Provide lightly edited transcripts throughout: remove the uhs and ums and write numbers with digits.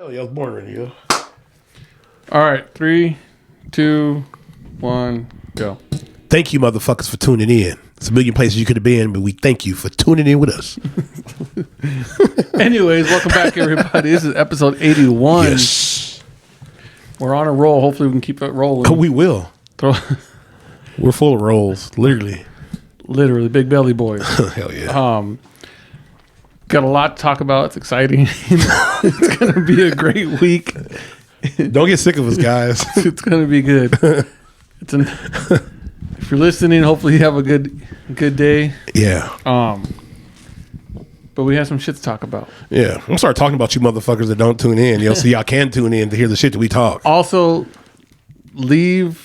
Hell yeah, I was born ready, yo. All right, 3, 2, 1, go. Thank you, motherfuckers, for tuning in. It's a million places you could have been, but we thank you for tuning in with us. Anyways, welcome back, everybody. This is episode 81. Yes. We're on a roll. Hopefully, we can keep it rolling. Oh, we will. We're full of rolls, literally. Literally, big belly boys. Hell yeah. Got a lot to talk about. It's exciting. It's going to be a great week. Don't get sick of us, guys. It's going to be good. If you're listening, hopefully you have a good day. Yeah. But we have some shit to talk about. Yeah. I'm gonna start talking about you motherfuckers that don't tune in. So y'all can tune in to hear the shit that we talk. Also, leave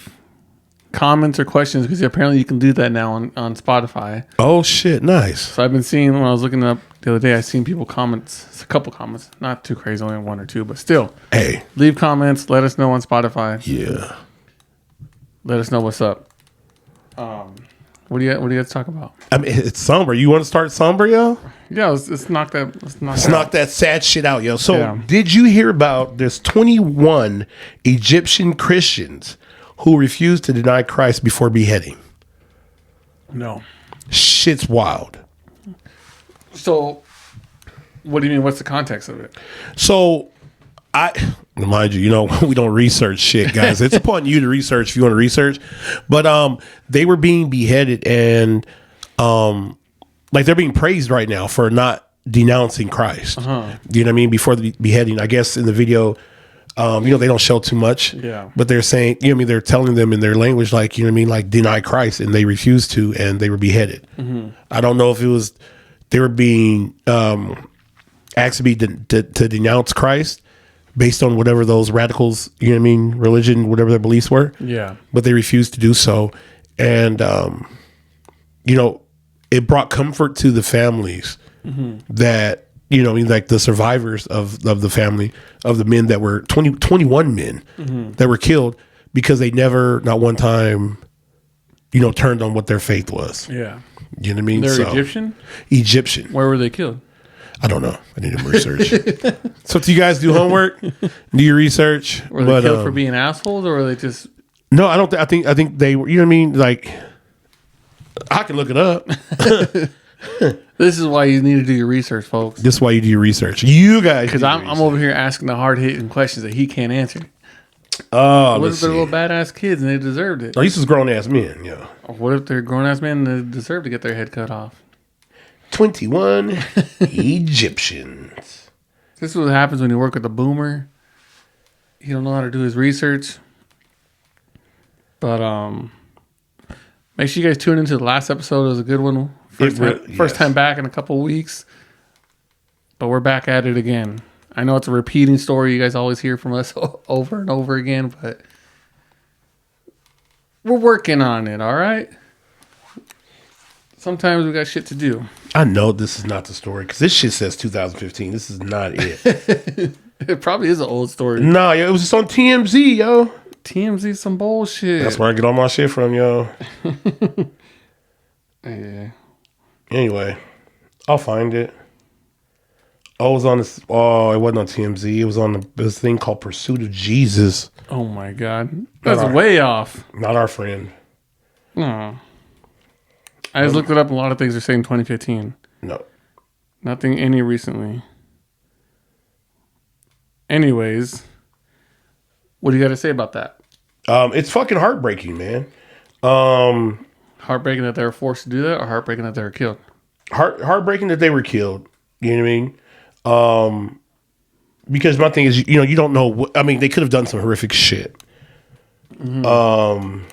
comments or questions because apparently you can do that now on Spotify. Oh shit, nice. So I've been seeing when I was looking up the other day, I seen people comments. It's a couple comments, not too crazy, only one or two, but still. Hey, leave comments. Let us know on Spotify. Yeah. Let us know what's up. What do you guys talk about? I mean, it's somber. You want to start somber, yo? Yeah, let's knock that. Let's knock that sad shit out, yo. So, Did you hear about this 21 Egyptian Christians who refused to deny Christ before beheading? No. Shit's wild. So, what do you mean? What's the context of it? So, I remind you, we don't research shit, guys. It's upon you to research if you want to research. But they were being beheaded, and like they're being praised right now for not denouncing Christ. Uh-huh. You know what I mean? Before the beheading, I guess in the video, they don't show too much. Yeah. But they're saying, they're telling them in their language, like, like deny Christ, and they refused to, and they were beheaded. Mm-hmm. I don't know if it was they were being asked to be to denounce Christ based on whatever those radicals, religion, whatever their beliefs were. Yeah. But they refused to do so. And, it brought comfort to the families that, like the survivors of the family, of the men that were 21 men that were killed because they never, not one time, turned on what their faith was. Yeah. You know what I mean? They're Egyptian? Egyptian. Where were they killed? I don't know. I need to research. So, do you guys do homework? Do your research? Were they killed for being assholes, or were they just? No, I don't. I think they were. You know what I mean? Like, I can look it up. This is why you need to do your research, folks. This is why you do your research. You guys, because I'm over here asking the hard hitting questions that he can't answer. Oh, what if they're little badass kids and they deserved it? Oh, these is grown ass men. Yeah. What if they're grown ass men and they deserve to get their head cut off? 21 Egyptians. This is what happens when you work with a boomer. He don't know how to do his research. But make sure you guys tune into the last episode. It was a good one. First time back in a couple of weeks. But we're back at it again. I know it's a repeating story. You guys always hear from us over and over again, but we're working on it, all right? Sometimes we got shit to do. I know this is not the story because this shit says 2015. This is not it. It probably is an old story. No, it was just on TMZ, yo. TMZ some bullshit. That's where I get all my shit from, yo. Yeah. Anyway, I'll find it. Oh, it was on this. Oh, it wasn't on TMZ. It was on this thing called Pursuit of Jesus. Oh my God, that's way off. Not our friend. No. I just looked it up. A lot of things are saying 2015. No. Nothing any recently. Anyways, what do you got to say about that? It's fucking heartbreaking, man. Heartbreaking that they were forced to do that, or heartbreaking that they were killed? Heartbreaking that they were killed. You know what I mean? Because my thing is, you don't know. They could have done some horrific shit. Mm-hmm.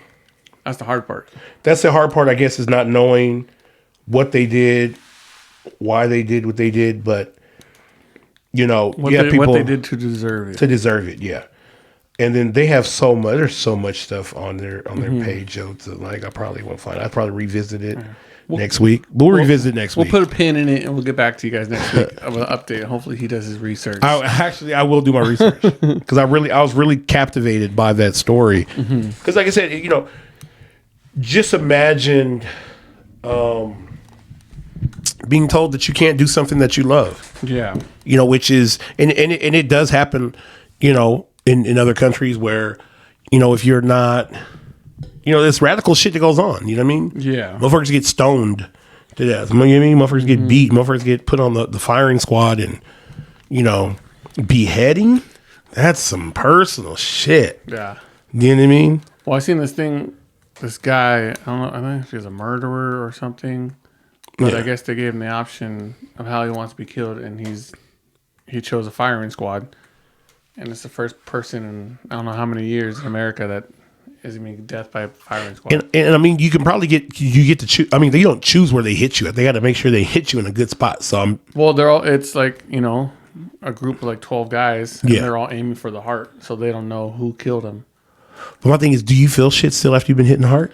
That's the hard part. That's the hard part, I guess, is not knowing what they did, why they did what they did, but what they did to deserve it. To deserve it, yeah. And then they have so much. There's so much stuff on their page, Joe. I probably won't find it. I'll probably revisit it next week. We'll revisit next week. We'll put a pin in it and we'll get back to you guys next week of an update. Hopefully, he does his research. I will do my research because I was really captivated by that story. Because, like I said, just imagine being told that you can't do something that you love. Yeah. You know, which is, and it does happen, you know, in other countries where, you know, if you're not, you know, this radical shit that goes on, you know what I mean? Yeah. Motherfuckers get stoned to death. You know what I mean? Motherfuckers get beat. Motherfuckers get put on the firing squad and, you know, beheading. That's some personal shit. Yeah. You know what I mean? Well, I seen this thing, this guy, I don't know, I don't know if he's a murderer or something, but I guess they gave him the option of how he wants to be killed, and he chose a firing squad, and it's the first person in I don't know how many years in America that is going to be death by a firing squad. And I mean, you can probably get to choose. I mean, they don't choose where they hit you at. They got to make sure they hit you in a good spot. So well, it's like, you know, a group of like 12 guys, and they're all aiming for the heart, so they don't know who killed him. But my thing is, do you feel shit still after you've been hit in the heart?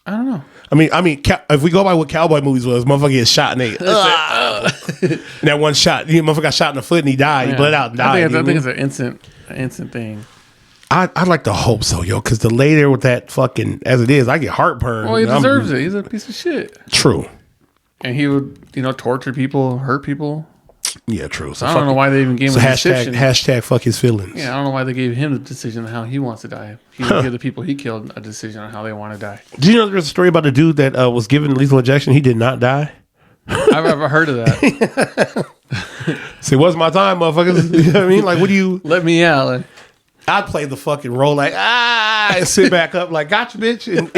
I don't know. I mean, if we go by what cowboy movies was, motherfucker gets shot and they, and that one shot, motherfucker got shot in the foot and he died. He bled out and died. I think it's an instant thing. I'd like to hope so, yo, because to lay there with that fucking, as it is, I get heartburn. Well, he deserves it. He's a piece of shit. True. And he would, you know, torture people, hurt people. Yeah, true. So I don't know why they even gave him a decision. Hashtag fuck his feelings. Yeah, I don't know why they gave him the decision on how he wants to die. He would give the people he killed a decision on how they want to die. Do you know there's a story about a dude that was given lethal injection? He did not die. I've ever heard of that. See, what's my time, motherfuckers? You know what I mean? Like, what do you... Let me out. Like, I'd play the fucking role like, and sit back up like, gotcha, bitch. And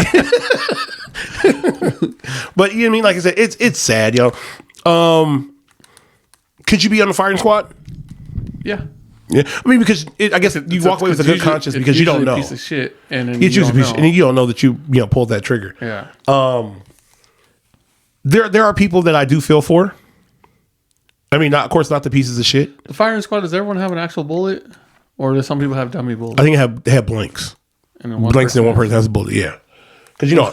but, you know what I mean? Like I said, it's sad, yo. Could you be on the firing squad? Yeah. Yeah. I mean, because I guess you walk away with a good conscience because you don't know. It's a piece of shit. And then It's usually a piece of, and you don't know that you pulled that trigger. Yeah. There are people that I do feel for. I mean, of course, not the pieces of shit. The firing squad, does everyone have an actual bullet? Or do some people have dummy bullets? I think they have blanks. And then Blanks and one person has a bullet, yeah. Because, you know.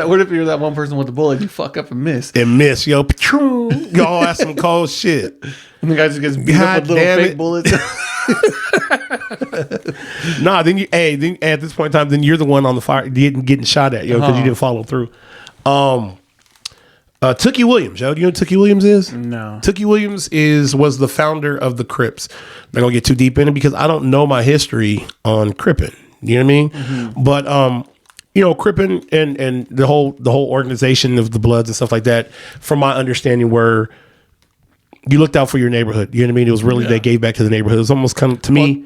what if you're that one person with the bullet, you fuck up and miss? And miss, yo. Y'all have some cold shit. And the guy just gets beat up with little fake bullets. Nah, then at this point in time, then you're the one on the fire getting shot at, yo, because you didn't follow through. Tookie Williams, yo. Do you know who Tookie Williams is? No. Tookie Williams was the founder of the Crips. I'm not gonna get too deep in it because I don't know my history on Crippin'. You know what I mean? Mm-hmm. But you know, Crippin' and the whole organization of the Bloods and stuff like that, from my understanding, were you looked out for your neighborhood. You know what I mean? It was really they gave back to the neighborhood. It was almost kind of to me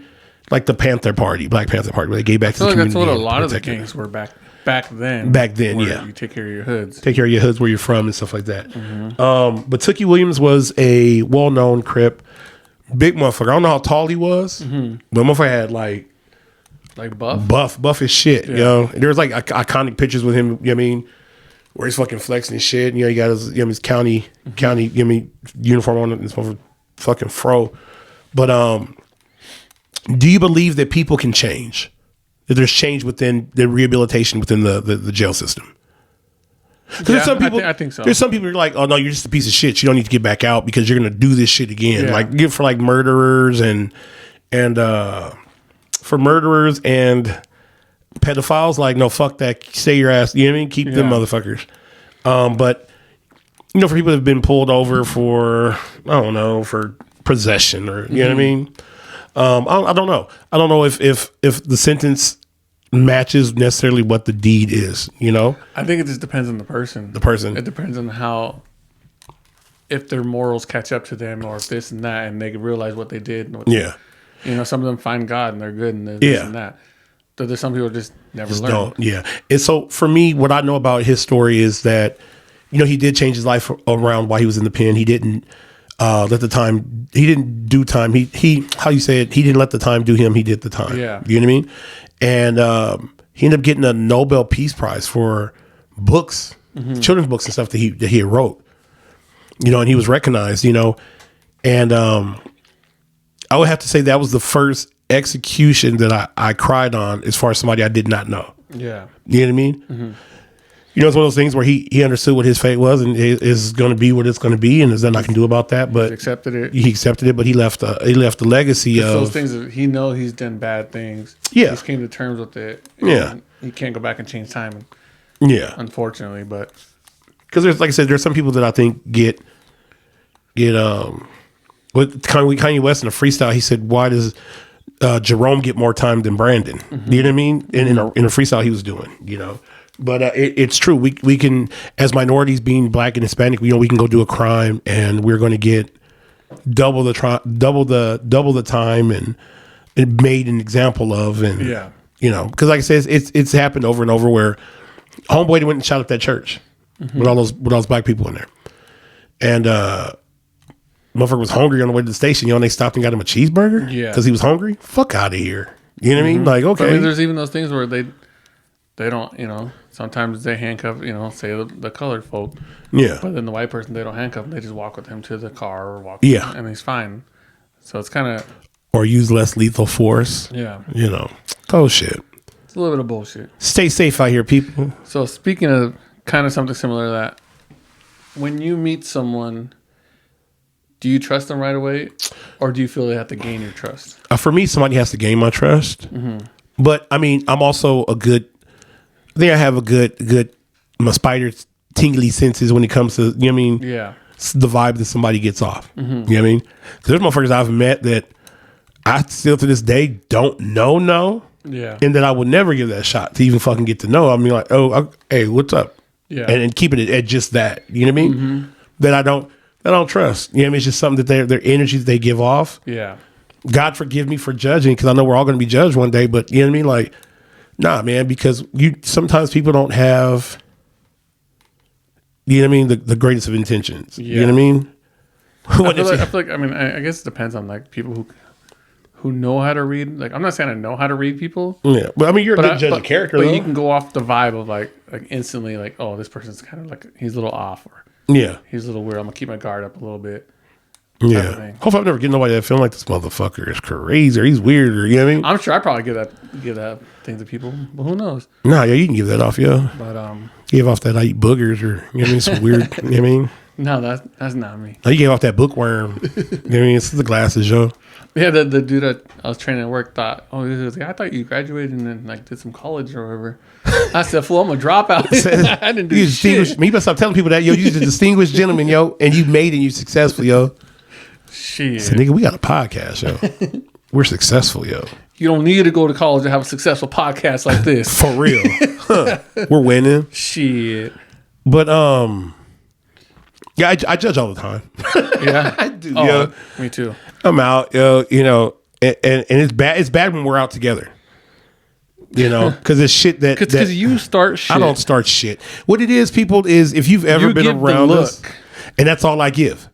like the Panther Party, Black Panther Party, where they gave back to the community. That's what a lot of the gangs were back then. Back then, yeah. You take care of your hoods. Take care of your hoods, where you're from, and stuff like that. Mm-hmm. But Tookie Williams was a well-known Crip, big motherfucker. I don't know how tall he was, but motherfucker had like buff as shit. Yeah. You know, there's like iconic pictures with him. You know what I mean, where he's fucking flexing his shit. You know, he got his county uniform on, his fucking fro. But do you believe that people can change? That there's change within the rehabilitation within the jail system? There's some people. I think so. There's some people who are like, oh no, you're just a piece of shit. You don't need to get back out because you're gonna do this shit again. Yeah. Like for like murderers and for murderers and pedophiles, like no, fuck that. Stay your ass. You know what I mean? Keep them motherfuckers. But you know, for people that have been pulled over for for possession or you know what I mean. I don't know. I don't know if the sentence matches necessarily what the deed is, you know? I think it just depends on the person. It depends on if their morals catch up to them or if this and that and they can realize what they did. And you know, some of them find God and they're good and this and that. So there's some people just never learn. Don't. Yeah. And so for me, what I know about his story is that, you know, he did change his life around while he was in the pen. He didn't let the time. He didn't do time. He how you say it? He didn't let the time do him. He did the time. Yeah. You know what I mean? And he ended up getting a Nobel Peace Prize for books, children's books and stuff that he wrote. You know, and he was recognized. You know, and I would have to say that was the first execution that I cried on as far as somebody I did not know. Yeah. You know what I mean? Mm-hmm. You know, it's one of those things where he understood what his fate was and it is going to be what it's going to be, and there's nothing I can do about that. But he accepted it. He accepted it, but he left a legacy of those things. He knows he's done bad things. Yeah, he's came to terms with it. Yeah, he can't go back and change time. Yeah, unfortunately, but because there's, like I said, there's some people that I think get with Kanye West in a freestyle. He said, "Why does Jerome get more time than Brandon?" You know what I mean? In a freestyle he was doing, But it's true. We can, as minorities being black and Hispanic, we can go do a crime and we're going to get double the time and made an example of, and because like I said, it's happened over and over where homeboy went and shot up that church with all those black people in there, and motherfucker was hungry on the way to the station, and they stopped and got him a cheeseburger because he was hungry. Fuck out of here. You know what I mean? Like, okay. But I mean, there's even those things where they don't, sometimes they handcuff, say the colored folk. Yeah. But then the white person, they don't handcuff him. They just walk with him to the car or walk Yeah. with him, and he's fine. So it's kind of... Or use less lethal force. Yeah. Oh, shit. It's a little bit of bullshit. Stay safe out here, people. So speaking of kind of something similar to that, when you meet someone, do you trust them right away? Or do you feel they have to gain your trust? For me, somebody has to gain my trust. But, I mean, I'm also I think I have a good, my spider tingly senses when it comes to, Yeah. the vibe that somebody gets off. You know what I mean? Because there's motherfuckers I've met that I still to this day don't know. Yeah. And that I would never give that a shot to even fucking get to know. I mean, like, hey, what's up? Yeah. And keep it at just that. You know what I mean? That I don't trust. You know what I mean? It's just something that their energies they give off. Yeah. God forgive me for judging, because I know we're all going to be judged one day, but you know what I mean? Like, nah, man, because sometimes people don't have, you know what I mean, the greatest of intentions. Yeah. You know what I mean? I feel like, I mean, I guess it depends on like people who know how to read. Like, I'm not saying I know how to read people. Yeah. But I mean, you're a good judge of character, but though. you can go off the vibe of like instantly, like, oh, this person's kind of like, he's a little off, or he's a little weird. I'm gonna keep my guard up a little bit. Yeah. Hopefully I never get nobody that feeling like this motherfucker is crazy or he's weird, or you know what I mean? I'm sure I probably give that thing to people, but who knows? Nah, yeah, you can give that off, yo. But give off that I eat boogers, or you know what I mean? Some weird, you know what I mean? No, that's not me. Oh, you gave off that bookworm. You know what I mean? It's the glasses, yo. Yeah, the dude that I was training at work thought, he was like, I thought you graduated and then like did some college or whatever. I said, fool, I'm a dropout. I didn't do shit. You better stop telling people that, yo. You're a distinguished gentleman, yo, and you made it, you successful, yo. Shit. So, nigga, we got a podcast, yo. We're successful, yo. You don't need to go to college to have a successful podcast like this. For real. We're winning. Shit. But, yeah, I judge all the time. Yeah? I do, Oh, yo. me too. I'm out, yo, and it's bad. It's bad when we're out together. Because it's shit that Because you start shit. I don't start shit. What it is, people, is if you've ever been around us, and that's all I give.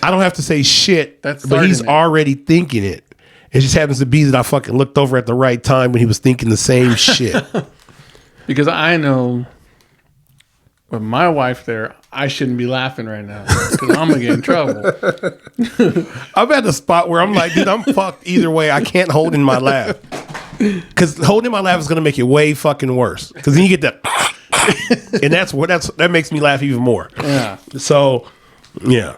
I don't have to say shit, but he's already thinking it. It just happens to be that I fucking looked over at the right time when he was thinking the same shit. Because I know with my wife there, I shouldn't be laughing right now because I'm going to get in trouble. I'm at the spot where I'm like, dude, I'm fucked either way. I can't hold in my laugh. Because holding my laugh is going to make it way fucking worse. Because then you get that. And that makes me laugh even more. Yeah. So, yeah.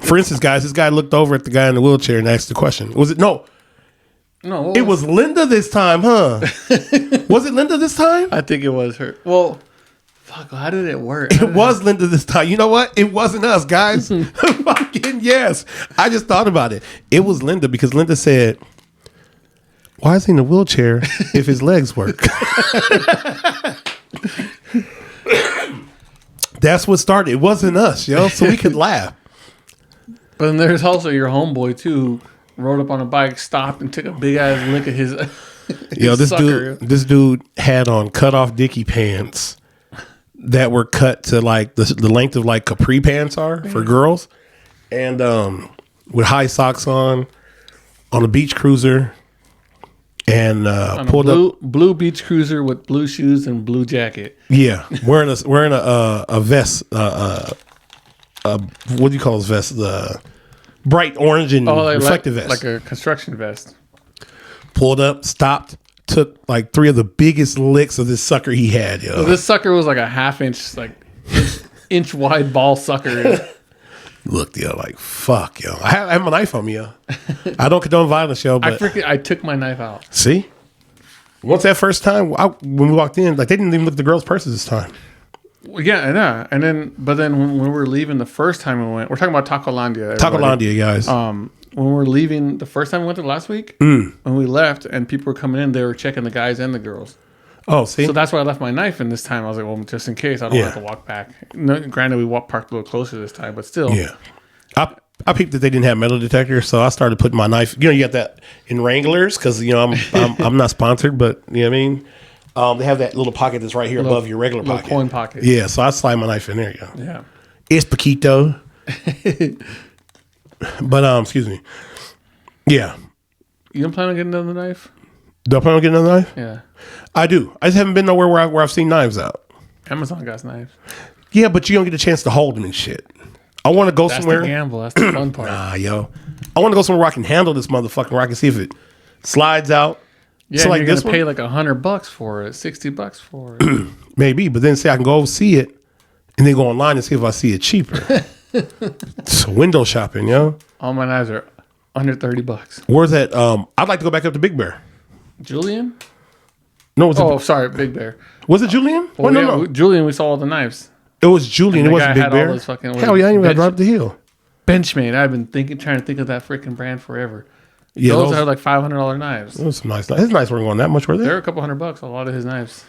For instance, guys, this guy looked over at the guy in the wheelchair and asked the question. Was it? No. It was Linda this time, huh? Was it Linda this time? I think it was her. Well, fuck, how did it work? It was Linda this time. You know what? It wasn't us, guys. Fucking yes. I just thought about it. It was Linda because Linda said, why is he in a wheelchair if his legs work? That's what started. It wasn't us, yo. So we could laugh. But then there's also your homeboy too, who rode up on a bike, stopped, and took a big ass lick at his. Yo, this dude had on cut off Dickie pants that were cut to like the length of like capri pants are for girls, and with high socks on a beach cruiser, and pulled up blue beach cruiser with blue shoes and blue jacket. Yeah, wearing a vest. What do you call those vests? The bright orange and reflective vest, like a construction vest. Pulled up, stopped, took like 3 of the biggest licks of this sucker he had. Yo, so this sucker was like a half-inch, like inch wide ball sucker. Looked, yo, like fuck, yo. I have my knife on me, yo. I don't condone violence, yo. But I took my knife out. See, once that first time when we walked in, like they didn't even look at the girls' purses this time. Yeah, yeah. And then, but then when we were leaving the first time we went, we're talking about Tacolandia. Tacolandia, guys. When we were leaving the first time we went there last week, when we left and people were coming in, they were checking the guys and the girls. Oh, see? So that's why I left my knife in this time. I was like, well, just in case I don't have to walk back. No, granted, we parked a little closer this time, but still. Yeah. I peeped that they didn't have metal detectors, so I started putting my knife. You know, you got that in Wranglers because I'm not sponsored, but you know what I mean. They have that little pocket that's right here above your regular pocket, coin pocket. Yeah, so I slide my knife in there. Yeah. It's Paquito. But excuse me. Yeah. You don't plan on getting another knife? Do I plan on getting another knife? Yeah. I do. I just haven't been nowhere where I've seen knives out. Amazon got knives. Yeah, but you don't get a chance to hold them and shit. I want to go somewhere. That's the gamble. That's the fun part. Nah, yo. I want to go somewhere where I can handle this motherfucker, where I can see if it slides out. Yeah, so like you're gonna pay like $100 for it, $60 for it. Maybe, but then say I can go see it and then go online and see if I see it cheaper. It's window shopping, yo. All my knives are under $30. Where's that? I'd like to go back up to Big Bear. Julian? No, was it? Sorry, Big Bear. Was it Julian? Well, no. Julian, we saw all the knives. It was Julian. It wasn't Big Bear. Hell yeah, I ain't even got to drive up the hill. Benchmade. I've been trying to think of that freaking brand forever. Yeah, those are like $500 knives. Those some nice. His knives weren't going that much, were they? They're a couple $100. A lot of his knives.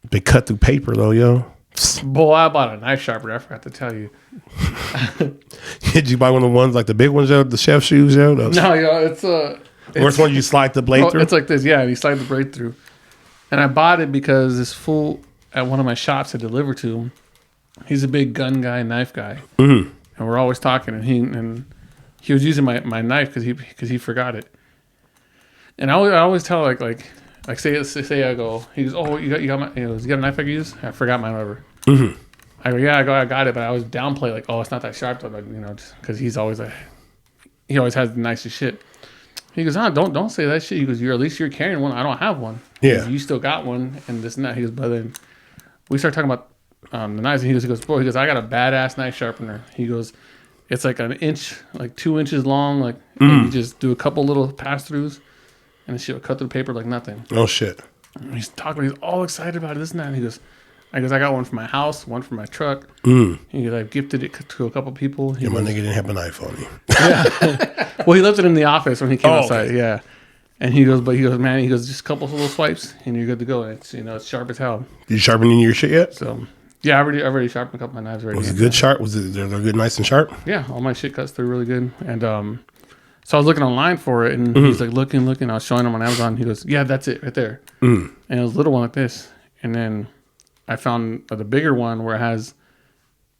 They cut through paper though, yo. Boy, I bought a knife sharpener. I forgot to tell you. Did you buy one of the ones like the big ones, yo? The chef shoes, yo? No, yo, it's worst one you slide the blade through. It's like this, yeah. You slide the blade through, and I bought it because this fool at one of my shops I delivered to him. He's a big gun guy, knife guy, and we're always talking. And he was using my knife because he forgot it. And I always tell like say I go, he goes, oh, you got my, you got a knife I can use? I forgot mine over. I go, yeah, I got it, but I always downplay like, oh, it's not that sharp though, because he's always like, he always has the nicest shit. He goes, don't say that shit. He goes, at least you're carrying one. I don't have one. Yeah, goes, you still got one, and this and that. He goes, but then we start talking about the knives, and he goes, bro, I got a badass knife sharpener. He goes, it's like an inch, like 2 inches long, like and you just do a couple little pass throughs, and the shit will cut through the paper like nothing. Oh shit! And he's talking, he's all excited about it, this and that. And he goes, I got one for my house, one for my truck. He goes, I've gifted it to a couple people. Yeah, my nigga didn't have a knife on me. Yeah. Well, he left it in the office when he came outside. Okay. Yeah. And he goes, man, just a couple of little swipes, and you're good to go. And it's, it's sharp as hell. Did you sharpen your shit yet? So, yeah, I've already sharpened a couple of my knives already. Was it good sharp? They're good, nice and sharp? Yeah, all my shit cuts through really good. And so I was looking online for it, and he's like, looking. I was showing him on Amazon. He goes, yeah, that's it right there. And it was a little one like this. And then I found the bigger one where it has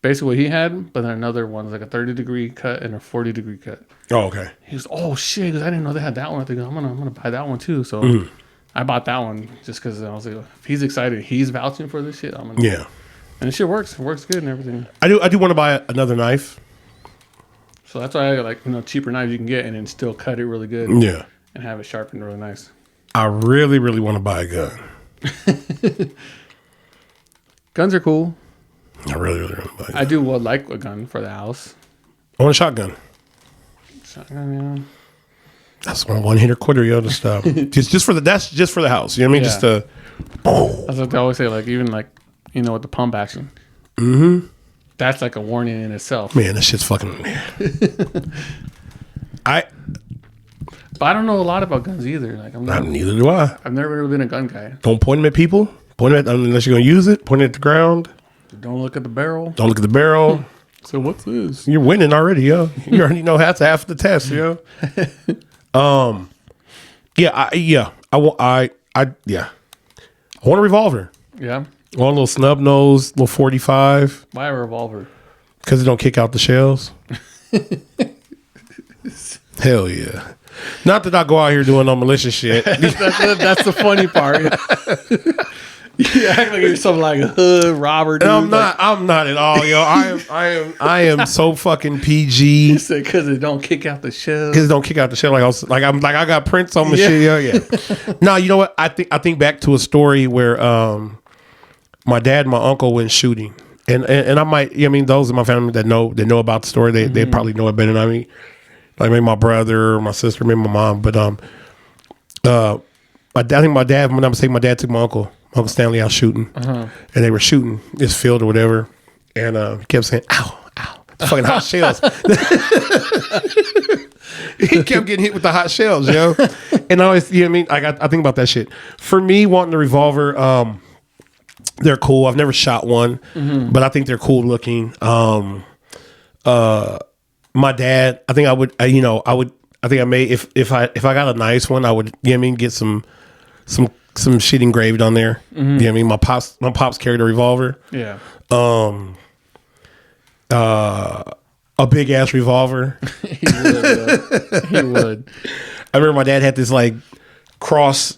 basically what he had, but then another one is like a 30-degree cut and a 40-degree cut. Oh, okay. He goes, oh shit! He goes, I didn't know they had that one. I think I'm gonna buy that one too. So I bought that one just because I was like, if he's excited, he's vouching for this shit. I'm gonna. Yeah. And the shit works. It works good and everything. I do want to buy another knife. So that's why I got cheaper knives you can get and then still cut it really good. Yeah. And have it sharpened really nice. I really, really want to buy a gun. Guns are cool. I really, really want to buy a gun. I do like a gun for the house. I want a shotgun. Shotgun, yeah. That's one hitter quitter, yo. Just just for the house. You know what I mean? Yeah. Just to. That's what they always say. Like even like with the pump action. Mm-hmm. That's like a warning in itself. Man, that shit's fucking. But I don't know a lot about guns either. Like neither do I. I've never really been a gun guy. Don't point them at people. Point them at unless you're gonna use it. Point it at the ground. Don't look at the barrel. Don't look at the barrel. So what's this? You're winning already, yo. You already know half the test, yo. I want a revolver. Yeah. I want a little snub nose, little 45. Why a revolver? Because it don't kick out the shells. Hell yeah. Not that I go out here doing no malicious shit. That's the funny part. You act like you're some like hood robber. Dude. I'm not at all, yo. I am so fucking PG. You said because it don't kick out the shell. Because it don't kick out the shell. I got prints on my shit, yo. Yeah. No, you know what? I think back to a story where my dad and my uncle went shooting, and I might. I mean, those in my family that know about the story, they probably know it better than I mean. Like maybe my brother, or my sister, maybe my mom, but I think my dad, when I was saying my dad took my Uncle Stanley out shooting. And they were shooting this field or whatever. And he kept saying, ow, ow. Fucking hot shells. He kept getting hit with the hot shells, yo. And I always, you know what I mean? I think about that shit. For me, wanting the revolver, they're cool. I've never shot one, but I think they're cool looking. My dad, I think I would, I think I may, if I got a nice one, I would, you know what I mean, get some shit engraved on there. You know what I mean? My pops carried a revolver. Yeah. A big ass revolver. He would. He would. I remember my dad had this like cross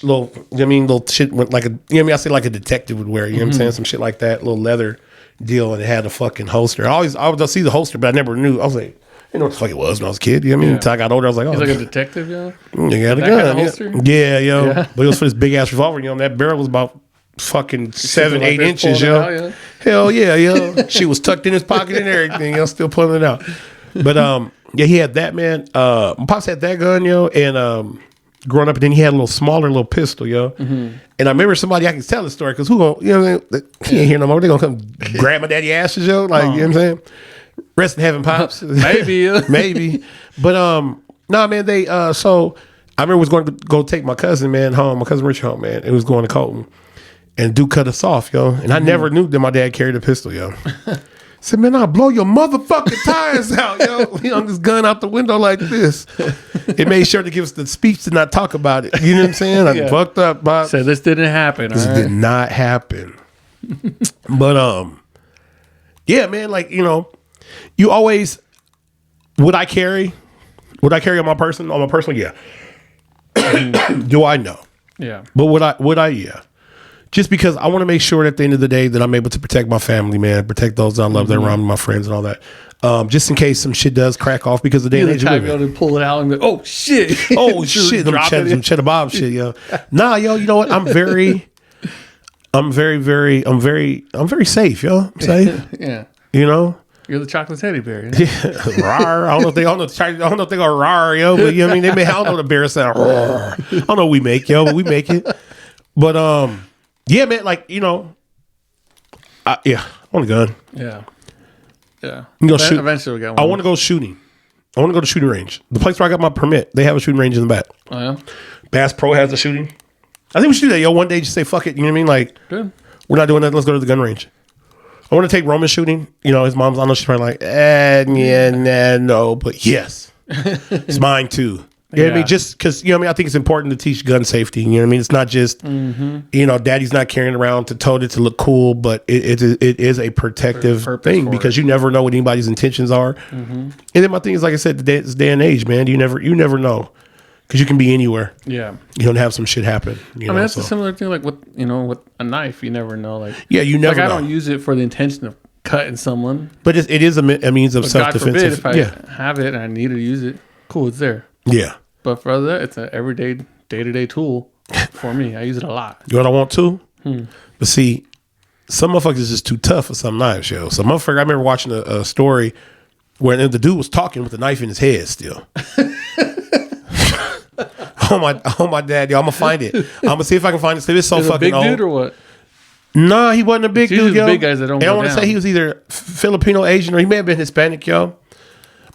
little, you know what I mean, little shit with like a, you know what I mean, I say like a detective would wear, you know what I'm saying, some shit like that, little leather deal, and it had a fucking holster. I would see the holster, but I never knew. I was like, I didn't know what the fuck it was when I was a kid. You know what I mean? Until I got older, I was like, oh, he's like a detective, yo. You got a gun, kind of holster? Yeah, yo. Yeah. But it was for this big ass revolver. You know, and that barrel was about fucking 7-8 inches, yo. Out, yeah. Hell yeah, yo. She was tucked in his pocket and everything. Yo, still pulling it out. But yeah, he had that, man. My pops had that gun, yo, and growing up, and then he had a little smaller little pistol, yo. And I remember somebody, I can tell the story because who gonna, you know, what I mean? He ain't here no more. They gonna come grab my daddy asses, yo. Like, you know what I'm saying? Rest in heaven, pops. Maybe, maybe. But nah, man. They so I remember was going to go take my cousin, man, home. My cousin Rich home, man. It was going to Colton, and dude cut us off, yo. And I never knew that my dad carried a pistol, yo. Said, man, I'll blow your motherfucking tires out, yo. He hung this gun out the window like this. It made sure to give us the speech to not talk about it. You know what I'm saying? I fucked up, Bob. Said this didn't happen. This did not happen. But yeah, man. Like, you know, you always would I carry on my person? On my personal, yeah. Do I know? Yeah. But would I? Yeah. Just because I want to make sure at the end of the day that I'm able to protect my family, man, protect those I love that are around me, my friends and all that. Just in case some shit does crack off because the day and age you able to pull it out and go, oh shit. Oh shit. Some cheddar bob shit, yo. Nah, yo, you know what? I'm very safe, yo. I'm safe. Yeah. You know? You're the chocolate teddy bear. Yeah. Rawr. I don't know if they go rawr, yo, but you know what I mean? I don't know the bear sound. Rawr. I don't know what we make, yo, but we make it. But yeah, man, like, you know, yeah, I want a gun. Yeah. Yeah. You go shoot. Eventually we'll get one. I want to go shooting. I want to go to shooting range. The place where I got my permit, they have a shooting range in the back. Oh, yeah? Bass Pro has a shooting. I think we should do that, yo. One day just say, fuck it. You know what I mean? Like, good. We're not doing that. Let's go to the gun range. I want to take Roman shooting. You know, his mom's, I know she's probably like, no, but yes. It's mine too. You know what I mean? Just because, you know what I mean? I think it's important to teach gun safety. You know what I mean? It's not just, you know, daddy's not carrying around to tote it to look cool, but it is a protective thing because you never know what anybody's intentions are. And then my thing is, like I said, this day and age, man, you never know because you can be anywhere. Yeah. You don't have some shit happen. You know, that's a similar thing like with a knife. You never know. Like, yeah, you never know. I don't use it for the intention of cutting someone. But it is a means of self-defense. God forbid if I have it and I need to use it, cool, it's there. Yeah. But for that, it's an everyday, day-to-day tool for me. I use it a lot. You know what I want to? But see, some motherfuckers is just too tough for some knives, yo. So motherfucker, I remember watching a story where the dude was talking with a knife in his head still. oh my dad, yo, I'm gonna find it. I'm gonna see if I can find it. It's so fucking big old. Dude or what? Nah, he wasn't a big dude, yo. Big guys that don't. And I want to say he was either Filipino, Asian, or he may have been Hispanic, yo.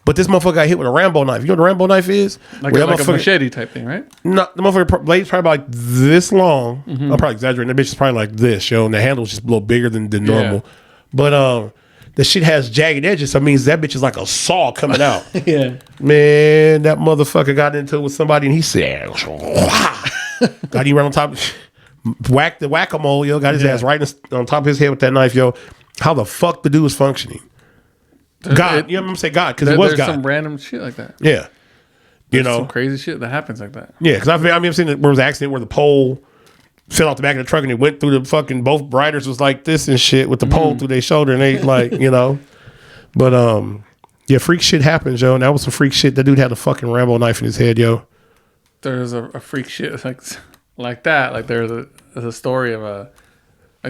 But this motherfucker got hit with a Rambo knife. You know what a Rambo knife is? Like a machete type thing, right? No, the motherfucker blade's probably like this long. I'm probably exaggerating. That bitch is probably like this, yo. And the handle's just a little bigger than normal. But the shit has jagged edges. So it means that bitch is like a saw coming out. Yeah. Man, that motherfucker got into it with somebody and he said, got him right on top. Whacked the whack-a-mole, yo. Got his ass right on top of his head with that knife, yo. How the fuck the dude was functioning? God, you know what I'm saying? God, because it was God. Some random shit like that. Yeah. You know, some crazy shit that happens like that. Yeah, because I've seen it where it was an accident where the pole fell off the back of the truck and it went through the fucking, both riders was like this and shit with the pole through their shoulder and they like, you know. But yeah, freak shit happens, yo. And that was some freak shit. That dude had a fucking Rambo knife in his head, yo. There's a freak shit like that. Like there's a story of a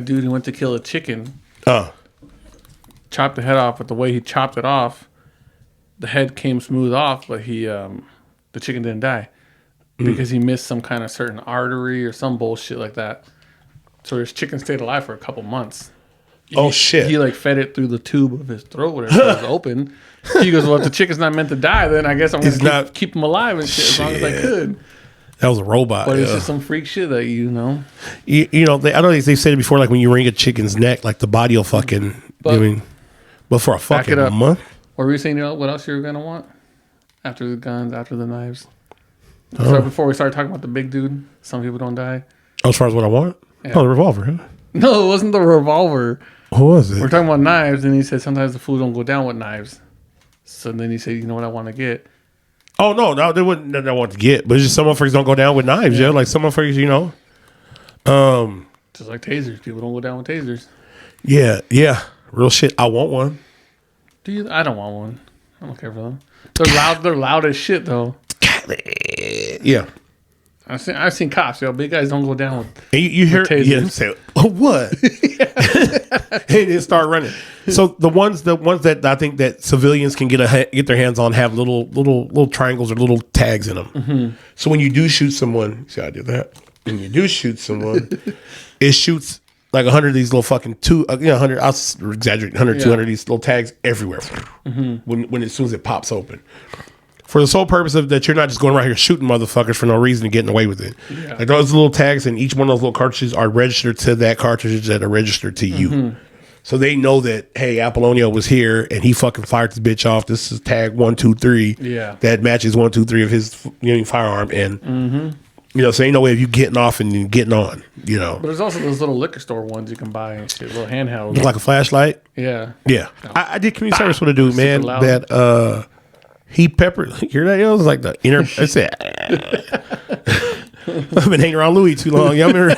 dude who went to kill a chicken. Chopped the head off, but the way he chopped it off, the head came smooth off, but the chicken didn't die. because he missed some kind of certain artery or some bullshit like that. So his chicken stayed alive for a couple months. Shit. He like fed it through the tube of his throat, whatever, so it was open. He goes, well, if the chicken's not meant to die, then I guess I'm gonna keep him alive and shit as long as I could. That was a robot. But it's just some freak shit that you know, I know they said it before, like when you wring a chicken's neck, like the body will fucking. But for a fucking month. What were you saying? What else you were gonna want after the guns, after the knives? So before we start talking about the big dude, some people don't die. Oh, as far as what I want? Yeah. Oh, the revolver. Huh? No, it wasn't the revolver. What was it? We're talking about knives, and he said sometimes the food don't go down with knives. So then he said, you know what I want to get? Oh, no, they wouldn't nothing I want to get. But it's just some motherfuckers don't go down with knives, yeah. Like some motherfuckers, you know. Just like tasers. People don't go down with tasers. Yeah. Real shit. I want one. Do you? I don't want one. I don't care for them. They're loud as shit, though. Yeah. I've seen cops, big guys don't go down with. And you hear tasers. Say, oh, what? They just start running. So the ones that I think that civilians can get their hands on have little triangles or little tags in them. Mm-hmm. So when you do shoot someone, see how I did that? When you do shoot someone, it shoots like 100 of these little fucking 100. I'll exaggerate 100, 200 of these little tags everywhere. Mm-hmm. When as soon as it pops open. For the sole purpose of that, you're not just going around here shooting motherfuckers for no reason and getting away with it. Yeah. Like those little tags, and each one of those little cartridges are registered to that cartridge that are registered to you. Mm-hmm. So they know that, hey, Apollonio was here and he fucking fired this bitch off. This is tag 1, 2, 3. Yeah. That matches 1, 2, 3 of his firearm. And, so ain't no way of you getting off and getting on, But there's also those little liquor store ones you can buy and shit, little handhelds. Look like a flashlight? Yeah. Yeah. I did community service with a dude, man, that he peppered. Hear that? It was like the inner. I said, I've been hanging around Louis too long. Y'all remember?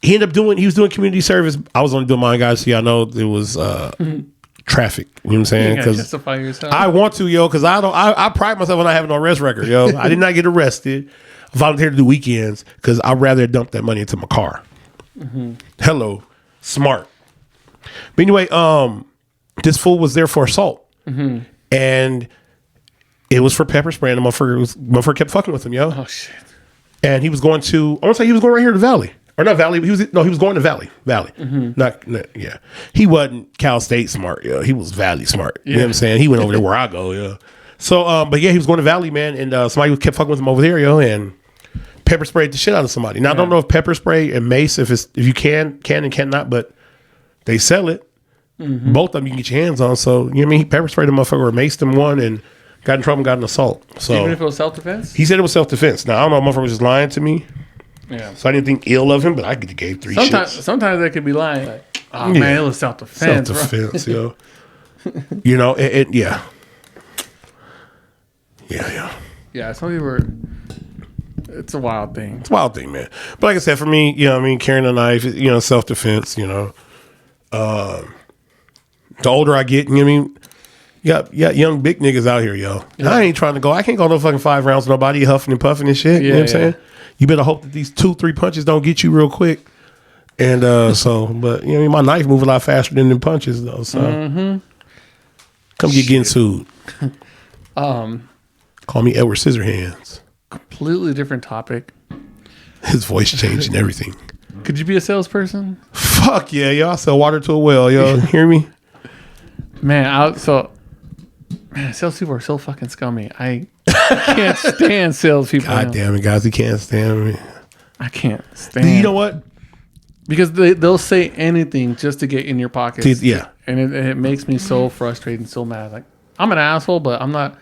He ended up he was doing community service. I was only doing mine, guys. So y'all know it was traffic. You know what I'm saying? Because justify yourself. I want to, because I pride myself on not having no arrest record, I did not get arrested. I volunteered to do weekends because I'd rather dump that money into my car. Mm-hmm. Hello, smart. But anyway, this fool was there for assault, and it was for pepper spray. And the motherfucker kept fucking with him, Oh shit! And he was going to. I want to say he was going right here to Valley, or not Valley. He was going to Valley. Not yeah. He wasn't Cal State smart. He was Valley smart. You know what I'm saying? He went over there where I go. So, but he was going to Valley, man, and somebody kept fucking with him over there, and pepper sprayed the shit out of somebody. Now I don't know if pepper spray and mace, if you can and cannot, but they sell it. Mm-hmm. Both of them you can get your hands on. So, you know what I mean? He pepper sprayed a motherfucker or maced him one and got in trouble and got an assault. So even if it was self-defense? He said it was self-defense. Now, I don't know if motherfucker was just lying to me. Yeah. So I didn't think ill of him, but I could have gave 3 shits. Sometimes they could be lying. Like, oh, man, it was self-defense. Self-defense, yeah. Yeah, some people are... It's a wild thing. It's a wild thing, man. But like I said, for me, carrying a knife, self-defense, the older I get, you got young big niggas out here, Yeah. I ain't trying to go. I can't go no fucking 5 rounds with nobody huffing and puffing and shit. You know what I'm saying? You better hope that these 2-3 punches don't get you real quick. And but my knife move a lot faster than them punches though. So come getting sued. Call me Edward Scissorhands. Completely different topic. His voice changed and everything. Could you be a salesperson? Fuck yeah, yo! I sell water to a well, yo. Hear me? Man, salespeople are so fucking scummy. I can't stand salespeople. God damn it, guys, you can't stand me. I can't stand. You know what? Because they'll say anything just to get in your pocket. Yeah, and it makes me so frustrated and so mad. Like, I'm an asshole, but I'm not.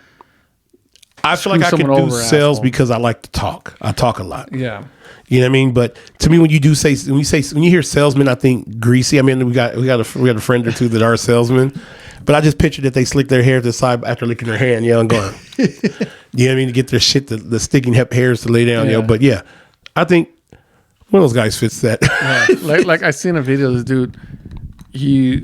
I feel like I can do sales because I like to talk. I talk a lot. Yeah. You know what I mean? But to me, when you hear salesmen, I think greasy. I mean, we got a friend or two that are salesmen, but I just picture that they slick their hair to the side after licking their hand, and going, you know what I mean, to get their shit, the sticking hairs to lay down, But yeah, I think one of those guys fits that. like I seen a video of this dude. He's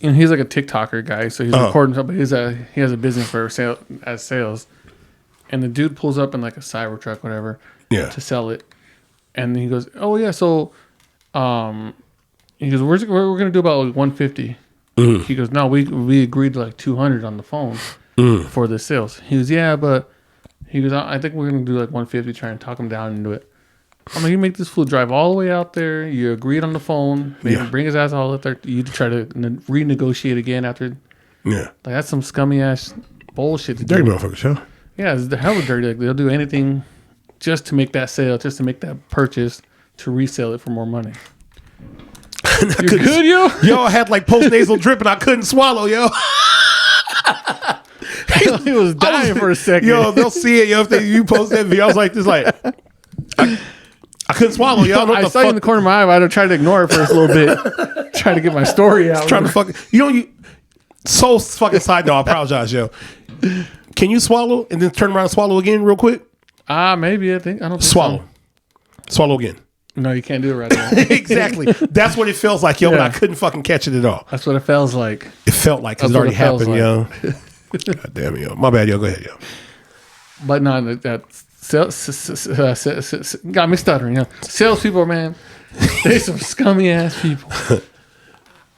like a TikToker guy, so he's recording something. He has a business for sales, and the dude pulls up in like a Cybertruck, whatever, to sell it. And he goes, oh, yeah, so, he goes, we're going to do about like 150. Mm-hmm. He goes, no, we agreed to like 200 on the phone. for the sales. He goes, yeah, but he goes, I think we're gonna do like 150, try and talk him down into it. I'm like, you make this fool drive all the way out there. You agreed on the phone. Made him bring his ass all up there. You try to renegotiate again after. Yeah, like that's some scummy ass bullshit to dirty do. motherfuckers, yo. Yeah, it's the hell of dirty. Like, they'll do anything just to make that sale, just to make that purchase, to resell it for more money. You good, yo? Yo, I had like post-nasal drip and I couldn't swallow, yo. He was dying for a second. Yo, they'll see it, yo. If you post that video, I was like, I couldn't swallow, yo. I saw you in the corner of my eye, but I tried to ignore it for just a little bit. Trying to get my story out. Trying to fucking, so fucking side note, I apologize, yo. Can you swallow and then turn around and swallow again real quick? Maybe. I don't think swallow. So. Swallow again. No, you can't do it right now. Exactly. That's what it feels like, yo, but I couldn't fucking catch it at all. That's what it feels like. It felt like it already happened, like. Yo. God damn it, yo. My bad, yo. Go ahead, yo. But no, that got me stuttering, yo. Salespeople, man, they some scummy ass people.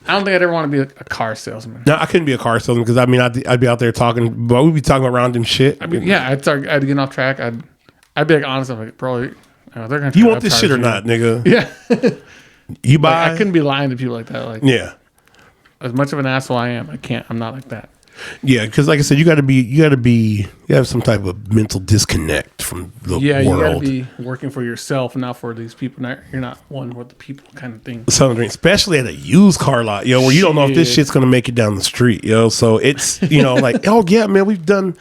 I don't think I'd ever want to be a car salesman. No, I couldn't be a car salesman because I'd be out there talking, but we'd be talking about random shit. I mean, yeah, I'd get off track. I'd be like, honest, I'm like, probably. They're gonna. You want this shit or not, nigga? Yeah. You buy. I couldn't be lying to people like that. Like, yeah. As much of an asshole I am, I can't. I'm not like that. Yeah, because like I said, you have some type of mental disconnect from the world. You got to be working for yourself, not for these people. You're not one with the people kind of thing. Something, especially at a used car lot, yo, where you don't know if this shit's gonna make it down the street, yo. So it's like, oh yeah, man, we've done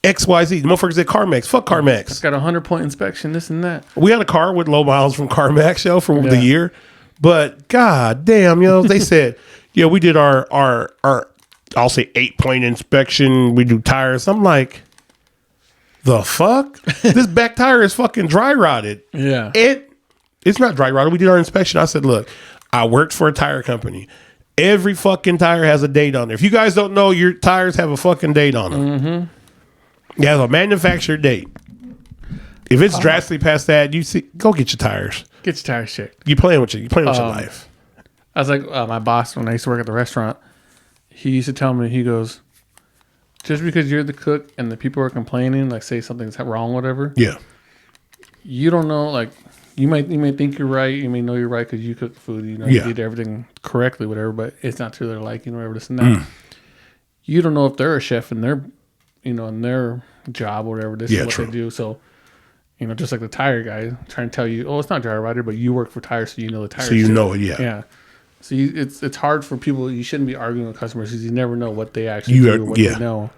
XYZ. The motherfuckers at CarMax, fuck CarMax. It's got a 100-point inspection, this and that. We had a car with low miles from CarMax, yo, for the year, but god damn, yo, they said, yeah, we did our I'll say 8-point inspection. We do tires. I'm like, the fuck? This back tire is fucking dry rotted. Yeah. It's not dry rotted. We did our inspection. I said, look, I worked for a tire company. Every fucking tire has a date on there. If you guys don't know, your tires have a fucking date on them. Mm-hmm. It has a manufacturer date. If it's drastically past that, go get your tires. Get your tires checked. You playing with your life. I was like, my boss, when I used to work at the restaurant, he used to tell me, he goes, just because you're the cook and the people are complaining, like say something's wrong, whatever. Yeah. You don't know, like you may think you're right. You may know you're right because you cook the food. You did everything correctly, whatever. But it's not to their liking, whatever this and that. You don't know if they're a chef in their, in their job, or whatever. This is what they do. So, just like the tire guy trying to tell you, oh, it's not dry rotted, but you work for tires, so you know the tires. So you know it, yeah. Yeah. So it's hard for people. You shouldn't be arguing with customers because you never know what they actually do, or what they know,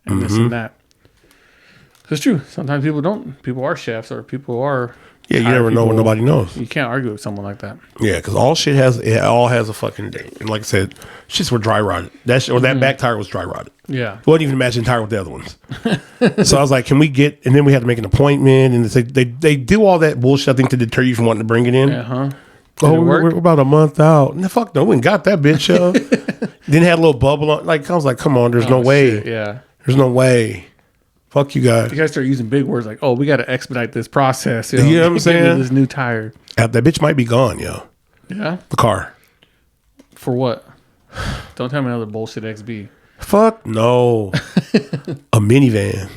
and this and that. It's true. Sometimes people don't. People are chefs, or people are. Yeah, you never know what nobody knows. You can't argue with someone like that. Yeah, because it all has a fucking date. And like I said, shits were dry rotted. That back tire was dry rotted. Yeah, wasn't even matching tire with the other ones. So I was like, can we get? And then we had to make an appointment, and they do all that bullshit, I think, to deter you from wanting to bring it in. We're about a month out. No, fuck no, we ain't got that bitch, yo. Then had a little bubble on. Like, I was like, come on, there's no way. Shit, yeah. There's no way. Fuck you guys. You guys start using big words like, oh, we got to expedite this process. You know what I'm saying? This new tire. That bitch might be gone, yo. Yeah? The car. For what? Don't tell me another bullshit XB. Fuck no. A minivan.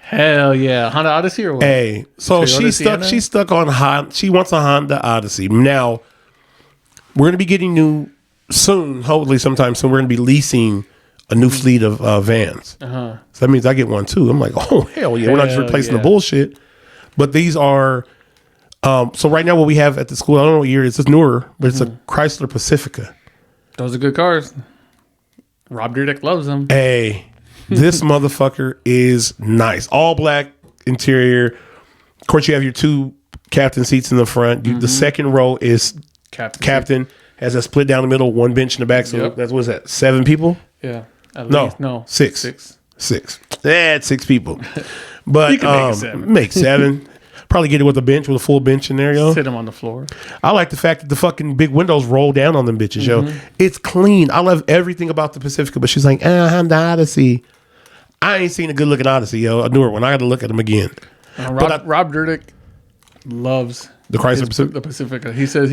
Hell yeah. Honda Odyssey or what? Hey, so she's stuck on Honda. She wants a Honda Odyssey. Now, we're going to be getting new soon, hopefully sometime soon. We're going to be leasing a new fleet of vans. So that means I get one too. I'm like, oh, hell yeah. We're not just replacing the bullshit. But these are, so right now what we have at the school, I don't know what year it is. It's newer, but it's a Chrysler Pacifica. Those are good cars. Rob Dyrdek loves them. Hey. This motherfucker is nice. All black interior. Of course, you have your two captain seats in the front. The second row is captain. Has a split down the middle, one bench in the back. So that's, what is that, 7 people? Yeah. At least. No. 6. 6. It's 6 people. But you can make 7. Probably get it with a full bench in there, yo. Sit them on the floor. I like the fact that the fucking big windows roll down on them bitches, yo. It's clean. I love everything about the Pacifica, but she's like, Honda Odyssey. I ain't seen a good looking Odyssey, yo. A newer one. I got to look at them again. Rob Dyrdek loves the Chrysler Pacifica. The Pacifica. He says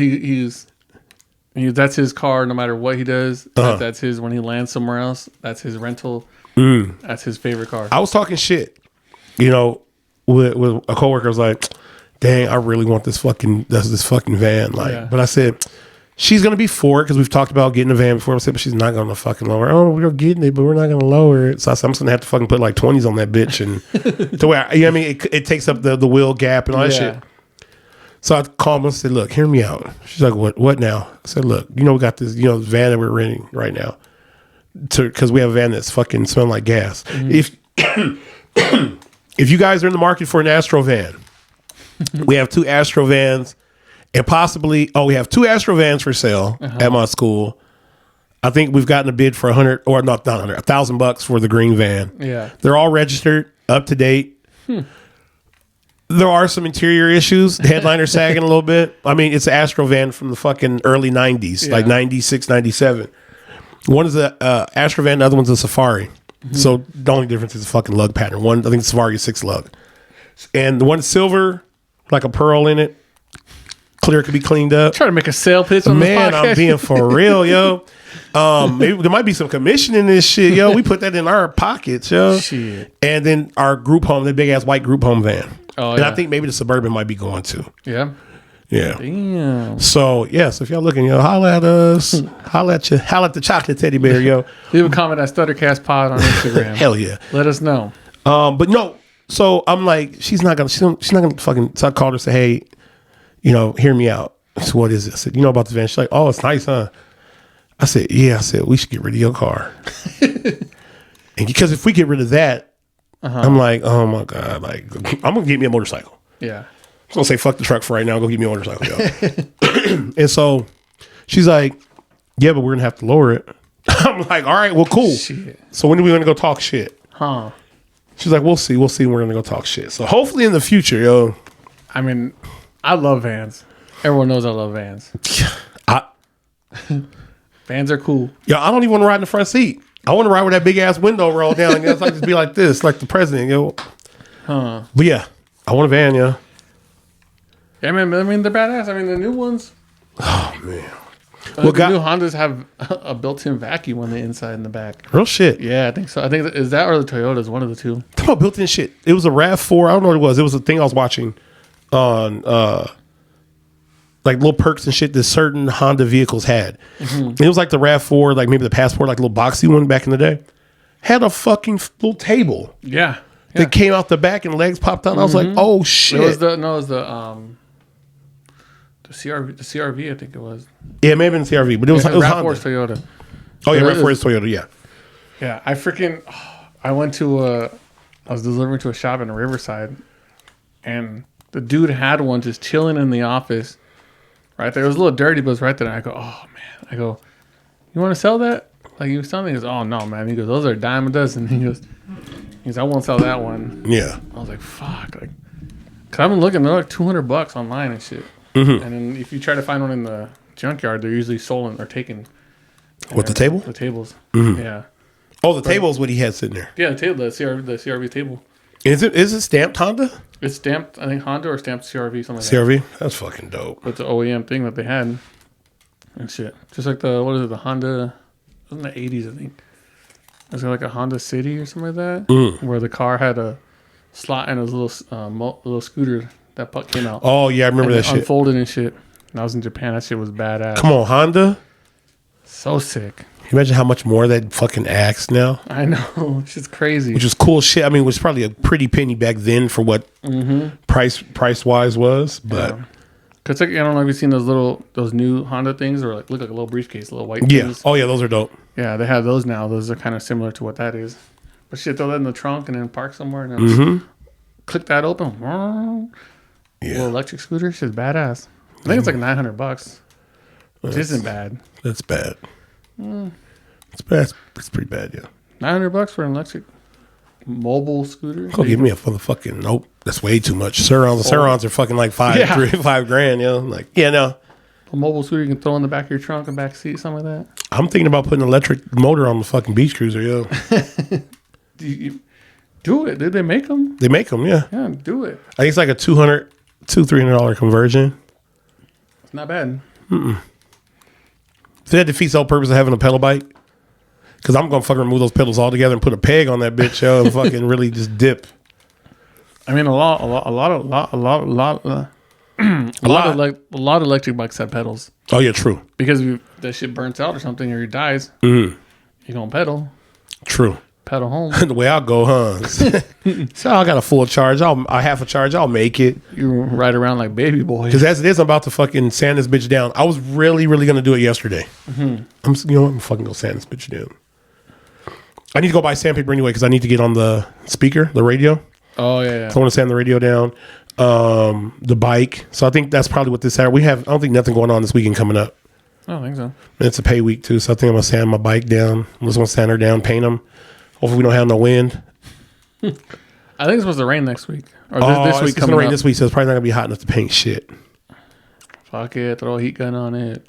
that's his car no matter what he does. That's his when he lands somewhere else. That's his rental. That's his favorite car. I was talking shit, you know, with a coworker. I was like, dang, I really want this fucking van. Like, but I said, she's going to be for it because we've talked about getting a van before. I said, but she's not going to fucking lower it. Oh, we're getting it, but we're not going to lower it. So I said, I'm just going to have to fucking put like 20s on that bitch. And to where, you know what I mean? It takes up the wheel gap and all that shit. So I called her and said, look, hear me out. She's like, what now? I said, look, you know, we got this, you know, van that we're renting right now. Because we have a van that's fucking smelling like gas. If you guys are in the market for an Astro van, we have 2 Astro vans. And possibly, we have 2 Astro vans for sale at my school. I think we've gotten a bid for $1,000 for the green van. Yeah, they're all registered, up to date. There are some interior issues. The headliner's sagging a little bit. I mean, it's an Astro van from the fucking early 90s, like 96, 97. One is a Astro van, the other one's a Safari. So the only difference is the fucking lug pattern. One, I think the Safari is 6 lug. And the one's silver, like a pearl in it. Clear, could be cleaned up. Try to make a sale pitch on this podcast. I'm being for real, yo. Maybe there might be some commission in this shit, yo. We put that in our pockets, yo. Shit. And then our group home, the big ass white group home van. Oh, and I think maybe the Suburban might be going too. Yeah. Yeah. Damn. So so if y'all looking, yo, holla at us. Holla at the chocolate teddy bear, yo. Leave a comment at Stuttercastpod on Instagram. Hell yeah. Let us know. But no. So I'm like, she's not gonna fucking. So I called her and said, hey, you know, hear me out. So what is it? I said, you know about the van? She's like, oh, it's nice, huh? I said, yeah. I said, we should get rid of your car. And because if we get rid of that, I'm like, oh my God, like I'm gonna get me a motorcycle. Yeah. I'm gonna say fuck the truck for right now. Go get me a motorcycle, yo. And so she's like, yeah, but we're gonna have to lower it. I'm like, all right, well, cool. Shit. So when are we gonna go talk shit? Huh? She's like, we'll see. We're gonna go talk shit. So hopefully in the future, yo. I mean, I love vans. Everyone knows I love vans. Vans are cool. Yeah, I don't even want to ride in the front seat. I want to ride with that big ass window rolled down. And it's like just be like this, like the president, yo. Huh? But yeah, I want a van, yeah. Yeah, man. I mean, they're badass. I mean, the new ones. Oh man. Well, the new Hondas have a built-in vacuum on the inside and the back. Real shit. Yeah, I think so. I think is that or the Toyotas, one of the two. Talk about built-in shit. It was a RAV4. I don't know what it was. It was a thing I was watching on like little perks and shit that certain Honda vehicles had. It was like the RAV4, like maybe the Passport, like a little boxy one back in the day. Had a fucking little table. Yeah. That came out the back and legs popped out. I was like, oh shit. It was the CRV, I think it was. Yeah, it may have been CRV, but it was RAV4 Toyota. Oh yeah, RAV4 is Toyota, yeah. Yeah, I was delivering to a shop in Riverside, and the dude had one just chilling in the office right there. It was a little dirty, but it was right there. And I go, oh man. I go, you want to sell that? Like he was telling me, he goes, oh no, man. He goes, those are a dime a dozen. He goes, I won't sell that one. Yeah. I was like, fuck. Like, cause I've been looking, they're like $200 online and shit. And then if you try to find one in the junkyard, they're usually sold or taken. What, the table? The tables. Yeah. Oh, the table is what he had sitting there. Yeah, the table, the CRV table. Is it stamped Honda? It's stamped, I think Honda or stamped CRV, something like CRV? That's fucking dope. With the OEM thing that they had and shit. Just like the Honda, it was in the 80s, I think. It was like a Honda City or something like that, where the car had a slot and a little scooter that came out. Oh, yeah, I remember that shit. Unfolded and shit. And I was in Japan. That shit was badass. Come on, Honda. So sick. Can you imagine how much more that fucking acts now? I know. It's just crazy. Which is cool shit. I mean, it was probably a pretty penny back then for what price-wise was, but... Yeah. Cause like, I don't know if you've seen those new Honda things or look like a little briefcase, a little white things. Oh yeah, those are dope. Yeah, they have those now. Those are kind of similar to what that is. But shit, throw that in the trunk and then park somewhere and then click that open. Yeah. Little electric scooter, shit's badass. I think it's like $900, which isn't bad. That's bad. It's bad. It's pretty bad, yeah. $900 for an electric mobile scooter. Go give me a fucking nope. That's way too much. Surrounds are fucking like $5,000, yo. Like, yeah, no. A mobile scooter you can throw in the back of your trunk and back seat, something like that. I'm thinking about putting an electric motor on the fucking beach cruiser, yo. Do it, dude. They make them. They make them, yeah. Yeah, do it. I think it's like a $300 conversion. It's not bad. So that defeats the whole purpose of having a pedal bike. Because I'm going to fucking remove those pedals all together and put a peg on that bitch, yo, and fucking really just dip. I mean, a lot of electric bikes have pedals. Oh, yeah, true. Because if that shit burns out or something or he dies, you're going to pedal. True. Pedal home. The way I go, huh? So I got a full charge. I half a charge. I'll make it. You ride around like baby boy. Because as it is, I'm about to fucking sand this bitch down. I was really going to do it yesterday. I'm fucking go sand this bitch down. I need to go buy sandpaper anyway because I need to get on the speaker, the radio. Oh yeah. So I want to sand the radio down. The bike. So I think that's probably what this Saturday. I don't think nothing going on this weekend coming up. I don't think so. And it's a pay week too, so I think I'm gonna sand my bike down. I'm just gonna sand her down, paint them. Hopefully we don't have no wind. I think it's supposed to rain next week. Or this week. It's gonna rain this week, so it's probably not gonna be hot enough to paint shit. Fuck it, throw a heat gun on it.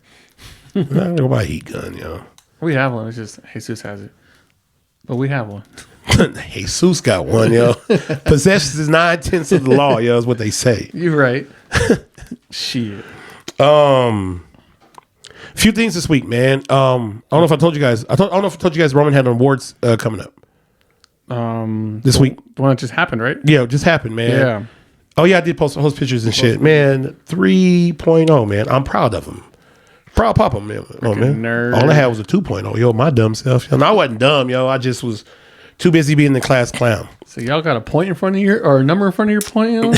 I'm not gonna go buy a heat gun, yo. We have one. It's just Jesus has it, but we have one. Jesus got one, yo. Possessions is 9/10 of the law, yo. Is what they say. You're right. Shit. Few things this week, man. I don't know if I told you guys. I don't know if I told you guys Roman had an awards coming up. This week. The one that just happened, right? Yeah, it just happened, man. Yeah. Oh yeah, I did post pictures and shit, man. 3.0, man. I'm proud of him. Proud papa, man. Oh man, nerd. All I had was a 2.0. Yo, my dumb self. No, I wasn't dumb, yo. I just was too busy being the class clown. So y'all got a point in front of your or a number in front of your point.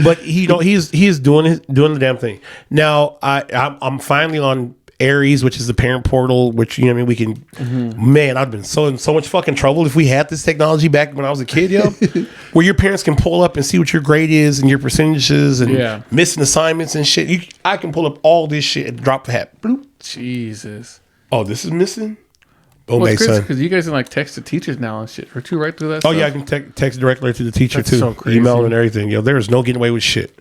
But he's doing the damn thing. Now I'm finally on Aries, which is the parent portal, which, you know what I mean, we can man, I've been in so much fucking trouble if we had this technology back when I was a kid, yo. Where your parents can pull up and see what your grade is and your percentages and missing assignments and shit. I can pull up all this shit and drop the hat. Bloop. Jesus. Oh, this is missing? Oh, well, it's son. because you guys can like text the teachers now and shit, or too, right through that stuff. Oh, yeah, I can text directly to the teacher, That's too. so crazy. Email and everything. Yo, there is no getting away with shit.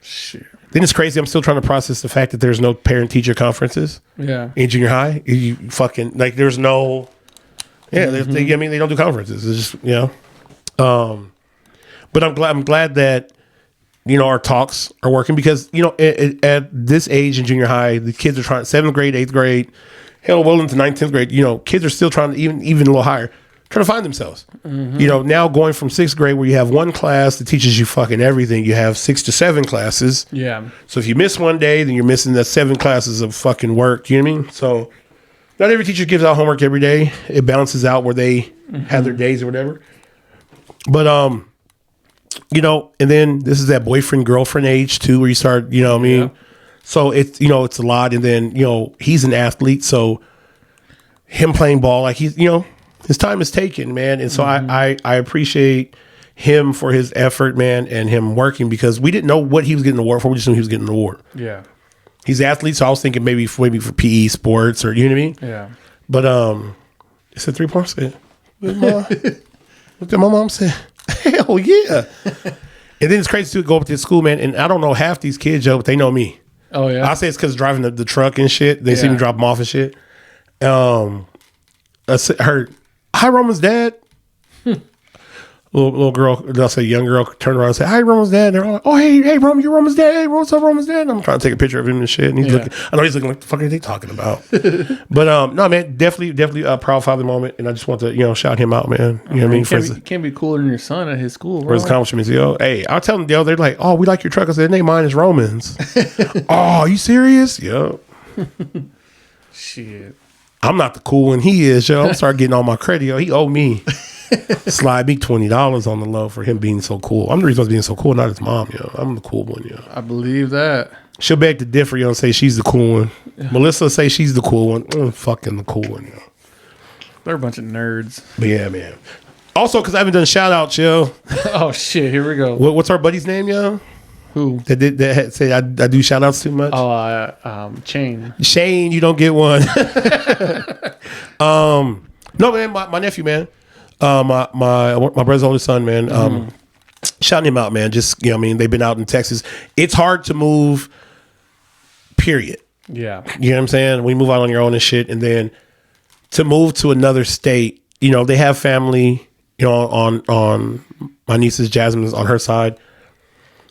Shit. Then it's crazy. I'm still trying to process the fact that there's no parent-teacher conferences. Yeah. In junior high. You fucking, like, there's no, they don't do conferences. It's just, but I'm glad that, our talks are working because, at this age in junior high, the kids are trying, 7th grade, 8th grade, hell, well into 9th, 10th grade, kids are still trying to, even a little higher, trying to find themselves. Now going from 6th grade where you have one class that teaches you fucking everything, you have 6 to 7 classes. Yeah. So if you miss one day, then you're missing the 7 classes of fucking work. You know what I mean? So not every teacher gives out homework every day. It balances out where they have their days or whatever. But, and then this is that boyfriend, girlfriend age too, where you start, you know what I mean? Yeah. So it's, it's a lot. And then, he's an athlete. So him playing ball, like he's, his time is taken, man. And so I appreciate him for his effort, man, and him working because we didn't know what he was getting the award for. We just knew he was getting the award. Yeah. He's an athlete. So I was thinking maybe for PE sports or, you know what I mean? Yeah. But, it's a 3-point set. What did my mom say? Hell yeah. And then it's crazy to go up to the school, man. And I don't know half these kids, Joe, but they know me. Oh, yeah. I say it's because driving the truck and shit. They see me drop them off and shit. I heard, hi, Roman's dad. Little girl, I'll say young girl, turned around and said, hi, Roman's dad. And they're all like, oh, hey, Roman, you're Roman's dad. Hey, what's up, Roman's dad? And I'm trying to take a picture of him and shit. And he's looking, I know he's looking like, the fuck are they talking about? But, no, man, definitely a proud father moment. And I just want to, shout him out, man. You know what I mean? You can't be cooler than your son at his school. For his accomplishments. Hey, I'll tell them, they're like, oh, we like your truck. I said, name mine is Romans. Oh, are you serious? Yo. Shit. I'm not the cool one. He is, yo. I'm start getting all my credit. Yo, he owe me. Slide me $20 on the low for him being so cool. I'm the reason he's being so cool, not his mom, yo. I'm the cool one, yo. I believe that. She'll beg to differ, and say she's the cool one. Yeah. Melissa say she's the cool one. I'm fucking the cool one, yo. They're a bunch of nerds. But yeah, man. Also, because I haven't done shout outs, yo. Oh shit, here we go. What's our buddy's name, yo? Who? That say I do shout outs too much? Oh, Shane, you don't get one. No, man, my nephew, man. My brother's oldest son, man. Shouting him out, man. Just, they've been out in Texas. It's hard to move, period. Yeah. You know what I'm saying? When you move out on your own and shit, and then to move to another state, they have family, on my niece's Jasmine's on her side.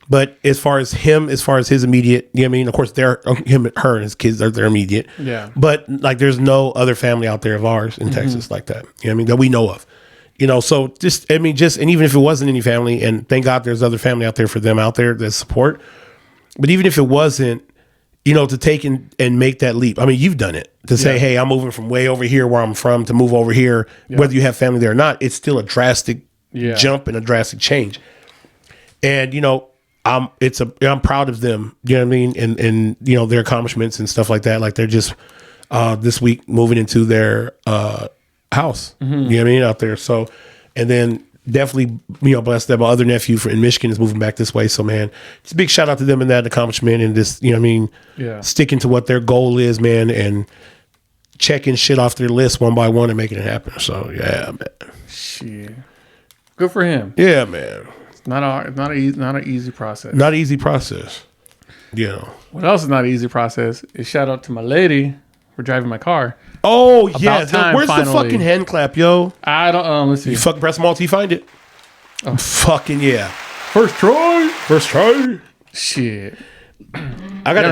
But as far as his immediate, you know what I mean? Of course, her and his kids are their immediate. Yeah. But like, there's no other family out there of ours in Texas like that. You know what I mean? That we know of. You know, so and even if it wasn't any family, and thank God there's other family out there for them out there that support. But even if it wasn't, you know, to take and make that leap. I mean, you've done it to say, hey, I'm moving from way over here where I'm from to move over here, whether you have family there or not. It's still a drastic jump and a drastic change. And, you know, I'm proud of them, you know what I mean? And you know, their accomplishments and stuff like that. Like, they're just this week moving into their house, you know what I mean, out there. So, and then definitely, you know, blessed that my other nephew in Michigan is moving back this way. So, man, it's a big shout out to them in that accomplishment and this, you know what I mean? Yeah. Sticking to what their goal is, man, and checking shit off their list one by one and making it happen. So, yeah, man. Shit. Good for him. Yeah, man. Not an easy process. Not an easy process. You know. What else is not an easy process is shout out to my lady for driving my car. Oh, yeah. Where's the fucking hand clap, yo? I don't, let's see. You fucking press them all till you find it. Oh. Fucking yeah. First try. Shit.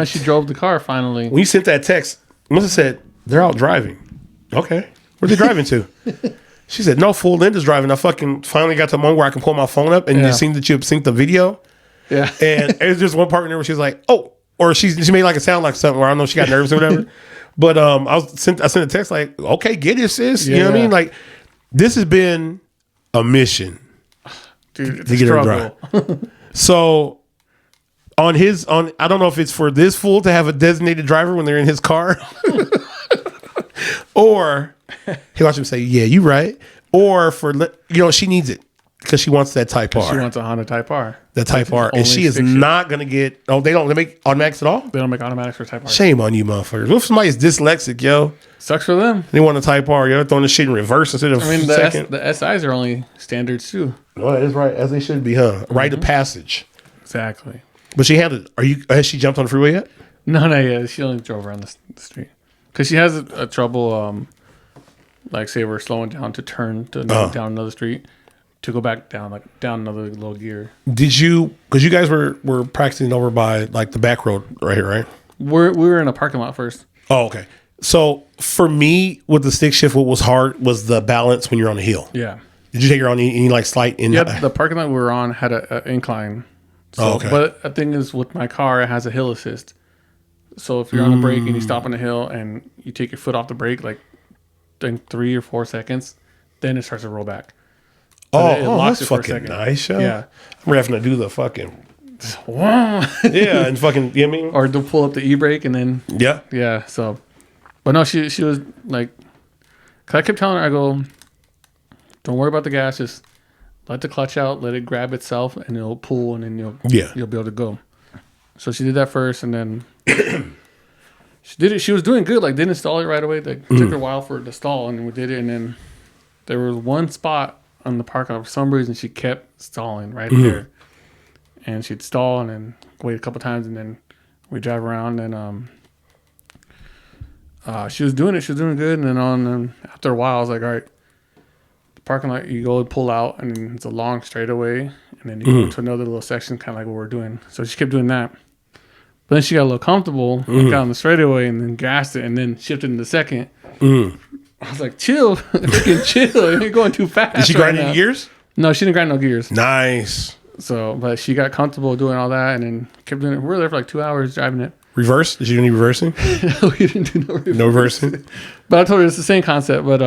She drove the car finally. When you sent that text, must have said, they're out driving. Okay. Where they driving to? She said, no, fool, Linda's driving. I fucking finally got to the moment where I can pull my phone up and you seen that you synced the video. Yeah. And there's just one part in there where she's like, oh, or she made like it sound like something where I don't know if she got nervous or whatever. But I sent a text like, okay, get it, sis. You know what I mean? Like, this has been a mission. Dude, it's to get her drive. So I don't know if it's for this fool to have a designated driver when they're in his car. Or he watch him say, yeah, you right. Or for, you know, she needs it because she wants that Type R. She wants a Honda Type R. That Type R. And she is not going to get, they make automatics at all? They don't make automatics for Type R. Shame on you, motherfuckers. What if somebody is dyslexic, yo? Sucks for them. They want a Type R. You're throwing this shit in reverse instead of second. The SIs are only standards too. Oh, that is right. As they should be, huh? Rite of passage. Exactly. But she had has she jumped on the freeway yet? No, not yet. She only drove around the street. Because she has a trouble, like say we're slowing down to turn to down another street to go back down another little gear. Did you? Because you guys were practicing over by like the back road right here, right? We were in a parking lot first. Oh, okay. So for me, with the stick shift, what was hard was the balance when you're on a hill. Yeah. Did you take her on any like slight in? Yeah, the parking lot we were on had an incline. So, okay. But the thing is, with my car, it has a hill assist. So if you're on a brake and you stop on a hill and you take your foot off the brake, like in 3 or 4 seconds, then it starts to roll back. But it locks that's fucking nice. Yeah, I'm having to do the fucking yeah, and fucking, you know what I mean? Or to pull up the e-brake and then yeah. So, but no, she was like, cause I kept telling her, I go, don't worry about the gas, just let the clutch out, let it grab itself, and it'll pull, and then you'll be able to go. So she did that first, and then she did it. She was doing good. Like, didn't install it right away. Like, took her a while for it to stall, and we did it. And then there was one spot on the parking lot for some reason she kept stalling right there, and she'd stall and then wait a couple times, and then we drive around, and she was doing it. She was doing good, and then after a while, I was like, all right, the parking lot, you go and pull out, and then it's a long straightaway, and then you go to another little section, kind of like what we're doing. So she kept doing that. But then she got a little comfortable, got on the straightaway, and then gassed it, and then shifted into second. I was like, chill. Freaking chill. You're going too fast. Did she grind any gears? No, she didn't grind no gears. Nice. So, but she got comfortable doing all that, and then kept doing it. We were there for like 2 hours driving it. Reverse? Did you do any reversing? No, we didn't do no reversing. No reversing? But I told her it's the same concept, but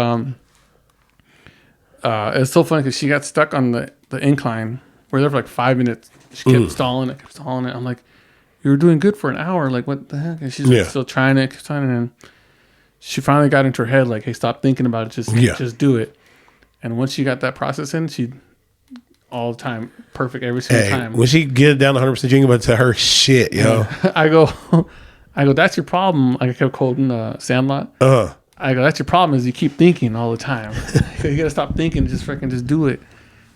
it's so funny because she got stuck on the incline. We were there for like 5 minutes. She kept stalling it, I'm like, you were doing good for an hour. Like, what the heck? And she's like, still trying it, and she finally got into her head, like, hey, stop thinking about it. Just do it. And once she got that process in, she all the time, perfect every single time. When she get it down to 100%, you ain't about to tell her shit, yo. I go, that's your problem. Like I kept quoting Sandlot. I go, that's your problem is you keep thinking all the time. You got to stop thinking. Just do it.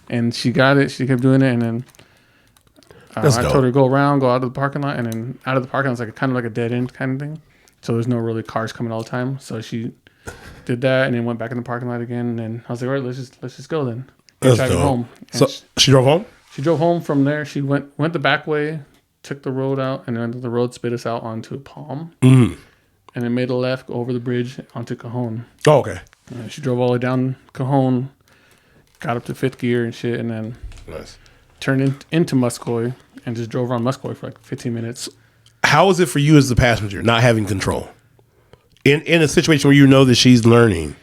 And she got it. She kept doing it. And then I told her to go around, go out of the parking lot. And then out of the parking lot, it's like kind of like a dead end kind of thing. So there's no really cars coming all the time. So she did that and then went back in the parking lot again. And then I was like, all right, let's just go then. That's dope. Home. So she drove home? She drove home from there. She went the back way, took the road out, and then the road spit us out onto Palm. Mm-hmm. And then made a left, go over the bridge onto Cajon. Oh, okay. She drove all the way down Cajon, got up to 5th gear and shit, and then turned into Muscoy and just drove around Muscoy for like 15 minutes. How is it for you as the passenger, not having control? In a situation where you know that she's learning?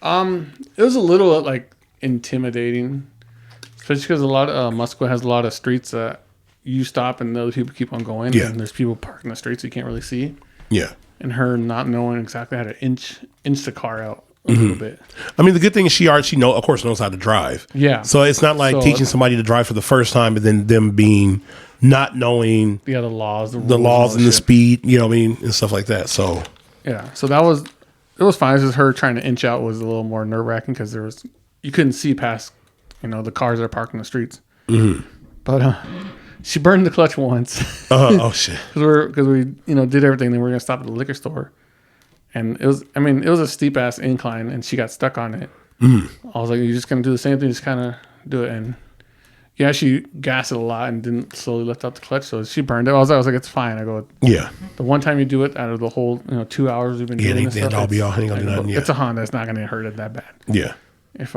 It was a little like intimidating, especially because a lot of Muscoy has a lot of streets that you stop and the other people keep on going. Yeah. And there's people parked in the streets you can't really see. Yeah. And her not knowing exactly how to inch the car out a little bit. I mean, the good thing is she of course knows how to drive. Yeah. So it's not like teaching somebody to drive for the first time and then them being not knowing the laws, the laws and the speed, you know what I mean, and stuff like that. So yeah. So it was fine. It's just her trying to inch out was a little more nerve wracking because you couldn't see past, the cars that are parked in the streets. Mm-hmm. But she burned the clutch once. Oh shit! Because we did everything. Then we were gonna stop at the liquor store, and it was a steep ass incline, and she got stuck on it. Mm. I was like, "You're just gonna do the same thing, just kind of do it." And yeah, she gassed it a lot and didn't slowly lift out the clutch, so she burned it. I was like, "It's fine." I go, "Yeah." The one time you do it out of the whole 2 hours we've been doing this stuff, it's a Honda. It's not gonna hurt it that bad. Yeah. And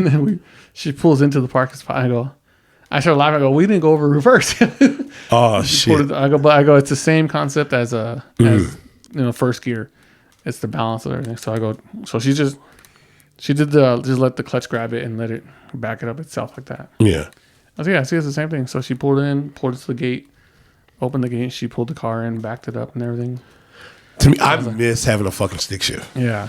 then she pulls into the parking spot. I started laughing. I go, we didn't go over reverse. Oh shit! I go. It's the same concept as first gear. It's the balance of everything. So I go. So she just let the clutch grab it and let it back it up itself like that. Yeah. I was like, yeah, see, it's the same thing. So she pulled it to the gate, opened the gate. She pulled the car in, backed it up, and everything. To me, I miss having a fucking stick shift. Yeah.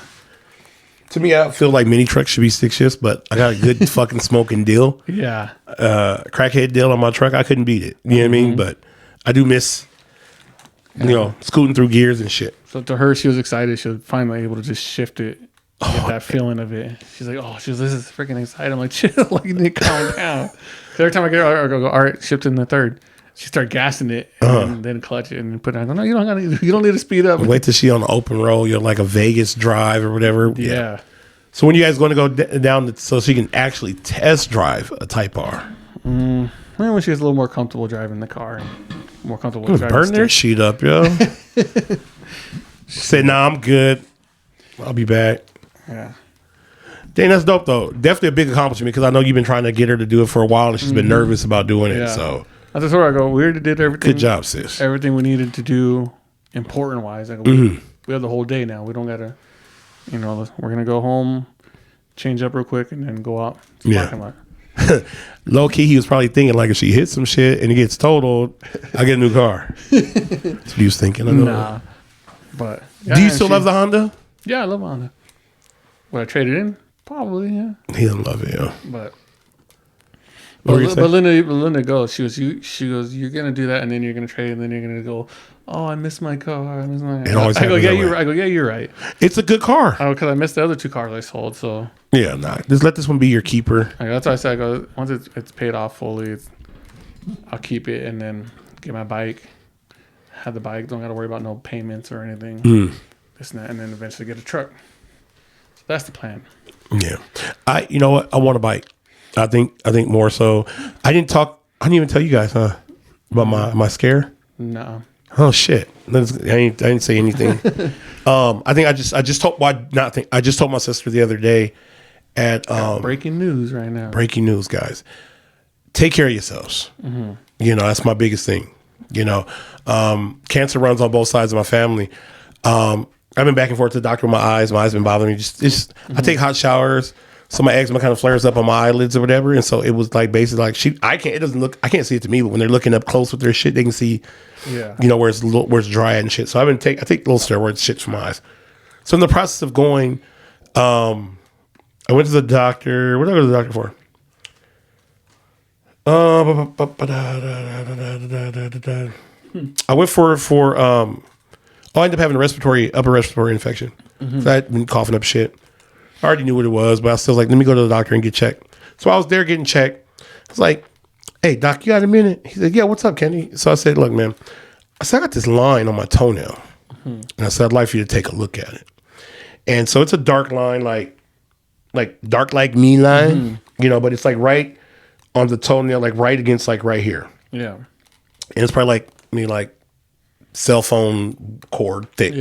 To me, I feel like mini trucks should be stick shifts, but I got a good fucking smoking deal. Yeah. Crackhead deal on my truck. I couldn't beat it. You know what I mean? But I do miss, scooting through gears and shit. So to her, she was excited. She was finally able to just shift it. Get that feeling of it. She's like, this is freaking exciting. I'm like, chill, like you need to calm down. So every time I get her, I go, all right, shift in the third. She started gassing it and then clutch it and put it on. I go, no, you don't need to speed up. Wait till she on the open roll. You're like a Vegas drive or whatever. Yeah. So when you guys going to go down so she can actually test drive a Type R? When she gets a little more comfortable driving the car and more comfortable driving burn their sheet up, yo. She said, nah, I'm good. I'll be back. Yeah. Dang, that's dope, though. Definitely a big accomplishment because I know you've been trying to get her to do it for a while and she's been nervous about doing it. So I just I go, we already did everything. Good job, sis. Everything we needed to do important-wise. I go, we have the whole day now. We don't got to, we're going to go home, change up real quick, and then go out to the parking lot. Low key, he was probably thinking, like, if she hits some shit and it gets totaled, I get a new car. That's what he was thinking. I know. Nah. But do you still love the Honda? Yeah, I love Honda. Would I trade it in? Probably, yeah. He doesn't love it, yeah. But Linda goes. She goes. You're gonna do that, and then you're gonna trade, and then you're gonna go. Oh, I miss my car. I miss my. It always I go. Yeah, you're. I go. Yeah, you're right. It's a good car. Oh, because I missed the other 2 cars I sold. So yeah, just let this one be your keeper. That's why I said. I go once it's paid off fully. I'll keep it and then get my bike. Have the bike. Don't got to worry about no payments or anything. This and that, and then eventually get a truck. So that's the plan. Yeah, you know what? I want a bike. I think more so. I didn't even tell you guys, about my scare. No. Oh shit! I didn't say anything. I think I just told. Well, not think. I just told my sister the other day. At breaking news right now. Breaking news, guys. Take care of yourselves. Mm-hmm. That's my biggest thing. Cancer runs on both sides of my family. I've been back and forth to the doctor with my eyes. My eyes been bothering me. I take hot showers, so my eczema kind of flares up on my eyelids or whatever. And so it was like basically like I can't see it to me, but when they're looking up close with their shit, they can see, where it's dry and shit. So I take little steroids shit for my eyes. So in the process of going, I went to the doctor. What did I go to the doctor for? I went for I ended up having a upper respiratory infection. Mm-hmm. So I had been coughing up shit. I already knew what it was, but I still was like, let me go to the doctor and get checked. So I was there getting checked. I was like, hey, doc, you got a minute? He said, yeah, what's up, Kenny? So I said, look, man, I got this line on my toenail. Mm-hmm. And I said, I'd like for you to take a look at it. And so it's a dark line, like dark like me line, but it's like right on the toenail, like right against, like right here. Yeah. And it's probably like cell phone cord thick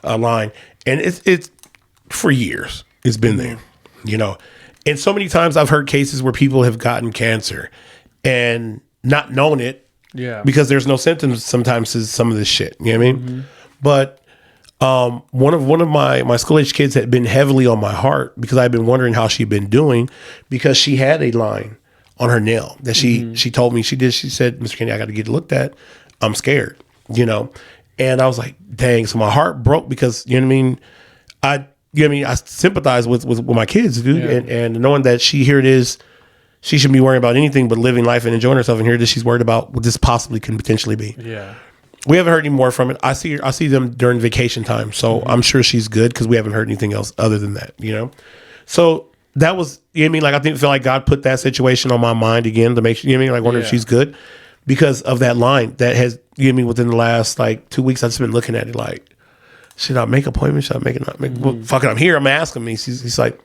line. And it's for years. It's been there, And so many times I've heard cases where people have gotten cancer and not known it. Yeah. Because there's no symptoms sometimes to some of this shit. You know what I mean? But one of my school age kids had been heavily on my heart because I've been wondering how she'd been doing because she had a line on her nail that she told me she did. She said, Mr. Kenny, I got to get looked at. I'm scared, And I was like, dang. So my heart broke because, you know what I mean? I sympathize with my kids, dude. Yeah. And knowing that here it is, she shouldn't be worrying about anything but living life and enjoying herself. And here it is, she's worried about what this possibly can potentially be. Yeah. We haven't heard any more from it. I see them during vacation time. So I'm sure she's good because we haven't heard anything else other than that, So that was, I feel like God put that situation on my mind again to make sure, wonder if she's good because of that line that has, within the last 2 weeks, I've just been looking at it like, should I make appointments? Should I make it not make? Well, fuck it, I'm here. I'm asking me. He's like,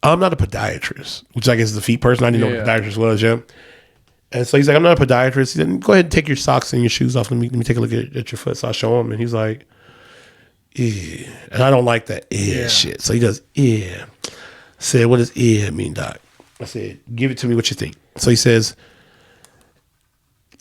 I'm not a podiatrist, which I guess is the feet person. I didn't know what a podiatrist was, And so he's like, I'm not a podiatrist. He said, go ahead and take your socks and your shoes off. Let me take a look at your foot. So I show him, and he's like, yeah. And I don't like that shit. So he does, I said, what does mean, doc? I said, give it to me what you think. So he says,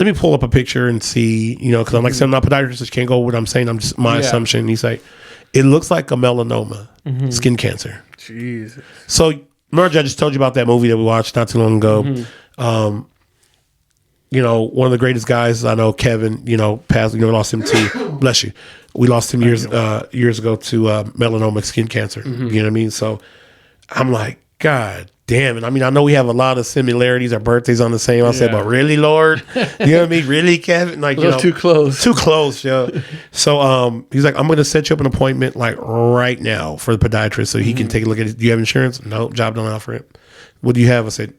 let me pull up a picture and see, because I'm like, I'm not a podiatrist, so can't go with what I'm saying. I'm just my assumption. He's like, it looks like a melanoma, skin cancer. Jesus. So remember, I just told you about that movie that we watched not too long ago. One of the greatest guys I know, Kevin, passed. We lost him to bless you. We lost him years ago to melanoma, skin cancer. You know what I mean? So I'm like, God damn it. I know we have a lot of similarities. Our birthdays on the same. I said, but really, Lord? You know what I mean? Really, Kevin? Like, too close. Too close, yo. So he's like, I'm going to set you up an appointment right now for the podiatrist so he can take a look at it. Do you have insurance? No, job don't offer it. What do you have? I said,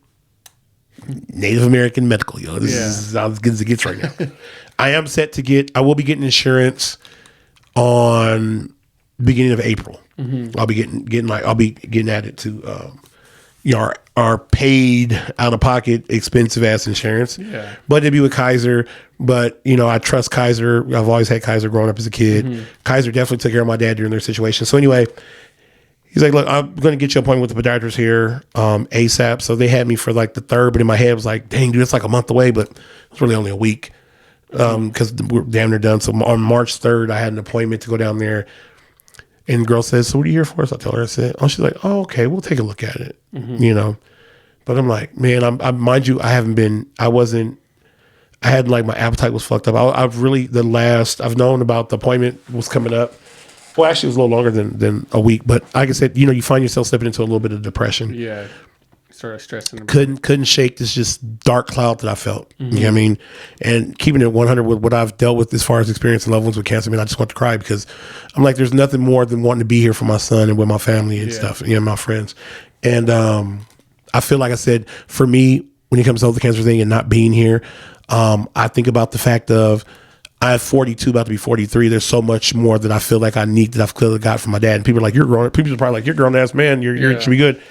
Native American medical, This is as good as it gets right now. I will be getting insurance on beginning of April. I'll be getting added to our paid out of pocket expensive ass insurance. Yeah. But it'd be with Kaiser. But I trust Kaiser. I've always had Kaiser growing up as a kid. Kaiser definitely took care of my dad during their situation. So anyway, he's like, look, I'm going to get you an appointment with the podiatrist here ASAP. So they had me for the 3rd, but in my head it was like, dang, dude, it's like a month away, but it's really only a week because we're damn near done. So on March 3rd, I had an appointment to go down there. And the girl says, so what are you here for? So I tell her, she's like, oh, okay, we'll take a look at it, But I'm like, man, mind you, I had my appetite was fucked up. I've known about the appointment was coming up. Well, actually, it was a little longer than a week. But like I said, you find yourself slipping into a little bit of depression. Yeah. Started stressing. Couldn't shake this just dark cloud that I felt. You know what I mean? And keeping it 100 with what I've dealt with as far as experiencing loved ones with cancer, I just want to cry because I'm like, there's nothing more than wanting to be here for my son and with my family and stuff, my friends. And I feel like I said, for me, when it comes to the cancer thing and not being here, I think about the fact of I have 42, about to be 43. There's so much more that I feel like I need that I've clearly got from my dad. And people are like, you're grown. People are probably like, you're a grown ass man. You should be good.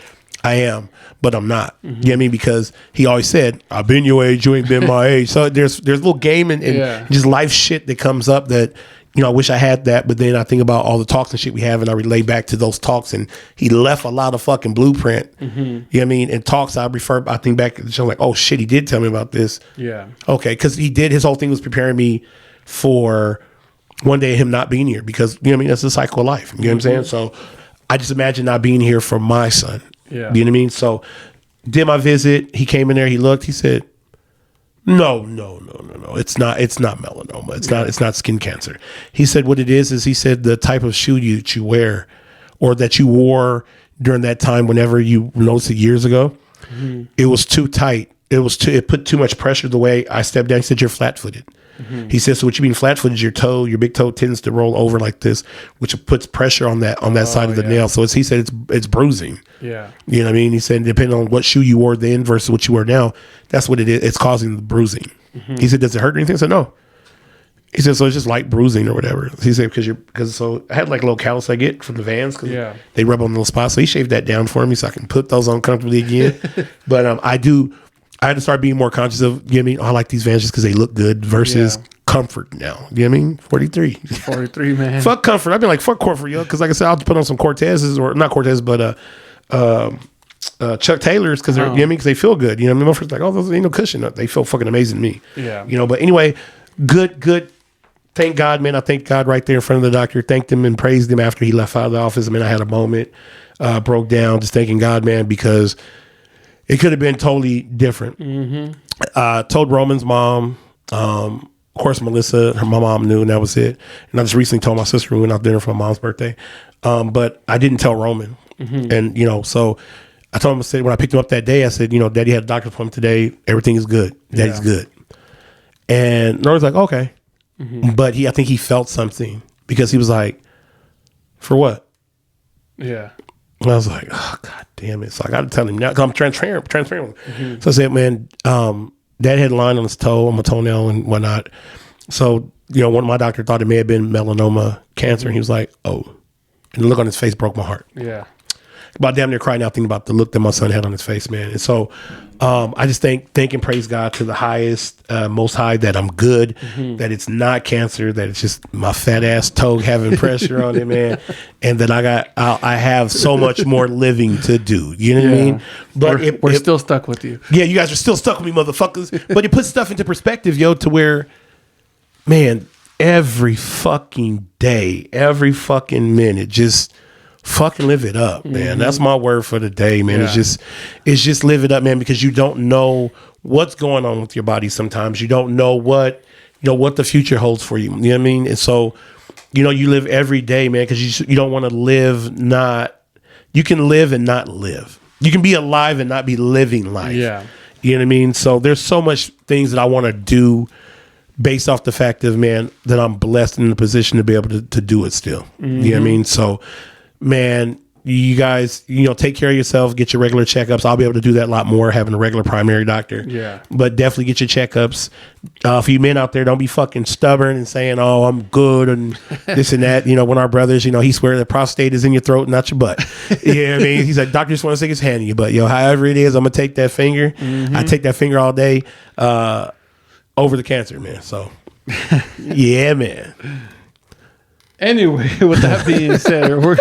I am, but I'm not. You know what I mean? Because he always said, I've been your age, you ain't been my age. So there's a little game and just life shit that comes up that, I wish I had that. But then I think about all the talks and shit we have and I relate back to those talks and he left a lot of fucking blueprint. You know what I mean? And talks I think back to the show like, oh shit, he did tell me about this. Yeah. Okay. Cause his whole thing was preparing me for one day him not being here because, that's the cycle of life. You know what I'm saying? So I just imagine not being here for my son. Yeah. You know what I mean? So did my visit. He came in there. He looked. He said, no. It's not melanoma. It's not skin cancer. He said what it is he said the type of shoe you wear or that you wore during that time whenever you noticed it years ago, it was too tight. It put too much pressure the way I stepped down. He said, you're flat-footed. He says, so what you mean flat-footed, your big toe tends to roll over like this, which puts pressure on that side of the nail. So he said it's bruising. Yeah. You know what I mean? He said, depending on what shoe you wore then versus what you wear now, that's what it is. It's causing the bruising. He said, does it hurt or anything? I said, no. He said, so it's just light bruising or whatever. He said, because I had like a little callus I get from the Vans because they rub on little spots. So he shaved that down for me so I can put those on comfortably again. But I do I had to start being more conscious of, you know what I mean? Oh, I like these Vans just because they look good versus comfort now. You know what I mean? 43. 43, man. Fuck comfort. I've been like, fuck comfort, yo. Because like I said, I'll put on some Cortezes, or not Cortez, but Chuck Taylors, because they're, you know what I mean? Because they feel good. You know what I mean? My friends like, oh, those ain't no cushion. They feel fucking amazing to me. Yeah. You know, but anyway, good. Thank God, man. I thank God right there in front of the doctor. Thanked him and praised him after he left out of the office. I mean, I had a moment, broke down, just thanking God, man, because it could have been totally different. Told Roman's mom, of course, Melissa, my mom knew, and that was it. And I just recently told my sister we went out to dinner for my mom's birthday. But I didn't tell Roman. And, you know, so I told him, I said, when I picked him up that day, I said, you know, Daddy had a doctor's appointment today. Everything is good. Daddy's good. And Roman's like, okay. But I think he felt something, because he was like, for what? Yeah. And I was like, oh, God damn it. So I got to tell him now, because I'm transparent. So I said, man, Dad had a line on his toe, on my toenail and whatnot. So, you know, one of my doctor thought it may have been melanoma cancer. And he was like, oh. And the look on his face broke my heart. Yeah. About damn near crying out thinking about the look that my son had on his face, man. And so I just thank and praise God to the highest, most high, that I'm good, that it's not cancer, that it's just my fat ass toe having pressure on it, man. And that I have so much more living to do. You know what I mean? But we're still stuck with you. Yeah, you guys are still stuck with me, motherfuckers. But it puts stuff into perspective, yo, to where, man, every fucking day, every fucking minute, just fucking live it up, man. That's my word for the day, man. Yeah. It's just live it up, man, because you don't know what's going on with your body sometimes. You don't know what the future holds for you. You know what I mean? And so, you know, you live every day, man, because you don't want to live you can live and not live. You can be alive and not be living life. Yeah. You know what I mean? So there's so much things that I want to do based off the fact of, man, that I'm blessed in the position to be able to do it still. You know what I mean? So, man, you guys, you know, take care of yourself, get your regular checkups. I'll be able to do that a lot more, having a regular primary doctor. Yeah. But definitely get your checkups. For you men out there, don't be fucking stubborn and saying, oh, I'm good and this and that. You know, one of our brothers, you know, he swear the prostate is in your throat, not your butt. You know what I mean? He's like, doctor just want to stick his hand in your butt. Yo, however it is, I'm going to take that finger. I take that finger all day over the cancer, man. So, yeah, man. Anyway, with that being said, we're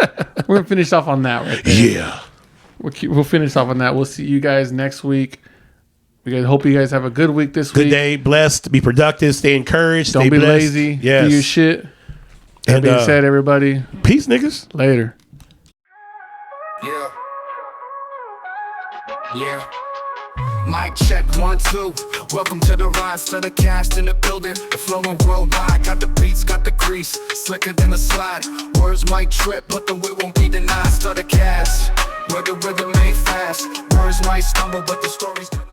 gonna finish off on that right there. Yeah, we'll finish off on that. We'll see you guys next week. We guys hope you guys have a good week this week. Good day, blessed, be productive, stay encouraged, don't stay be blessed. lazy. Yes. Do your shit. That being said, everybody, peace, niggas. Later. Yeah. Mic check 1 2. Welcome to the rise, Stuttercast in the building. The flowing worldwide, got the beats, got the grease, slicker than a slide. Words might trip, but the wit won't be denied. Stuttercast, where the rhythm ain't fast. Words might stumble, but the story's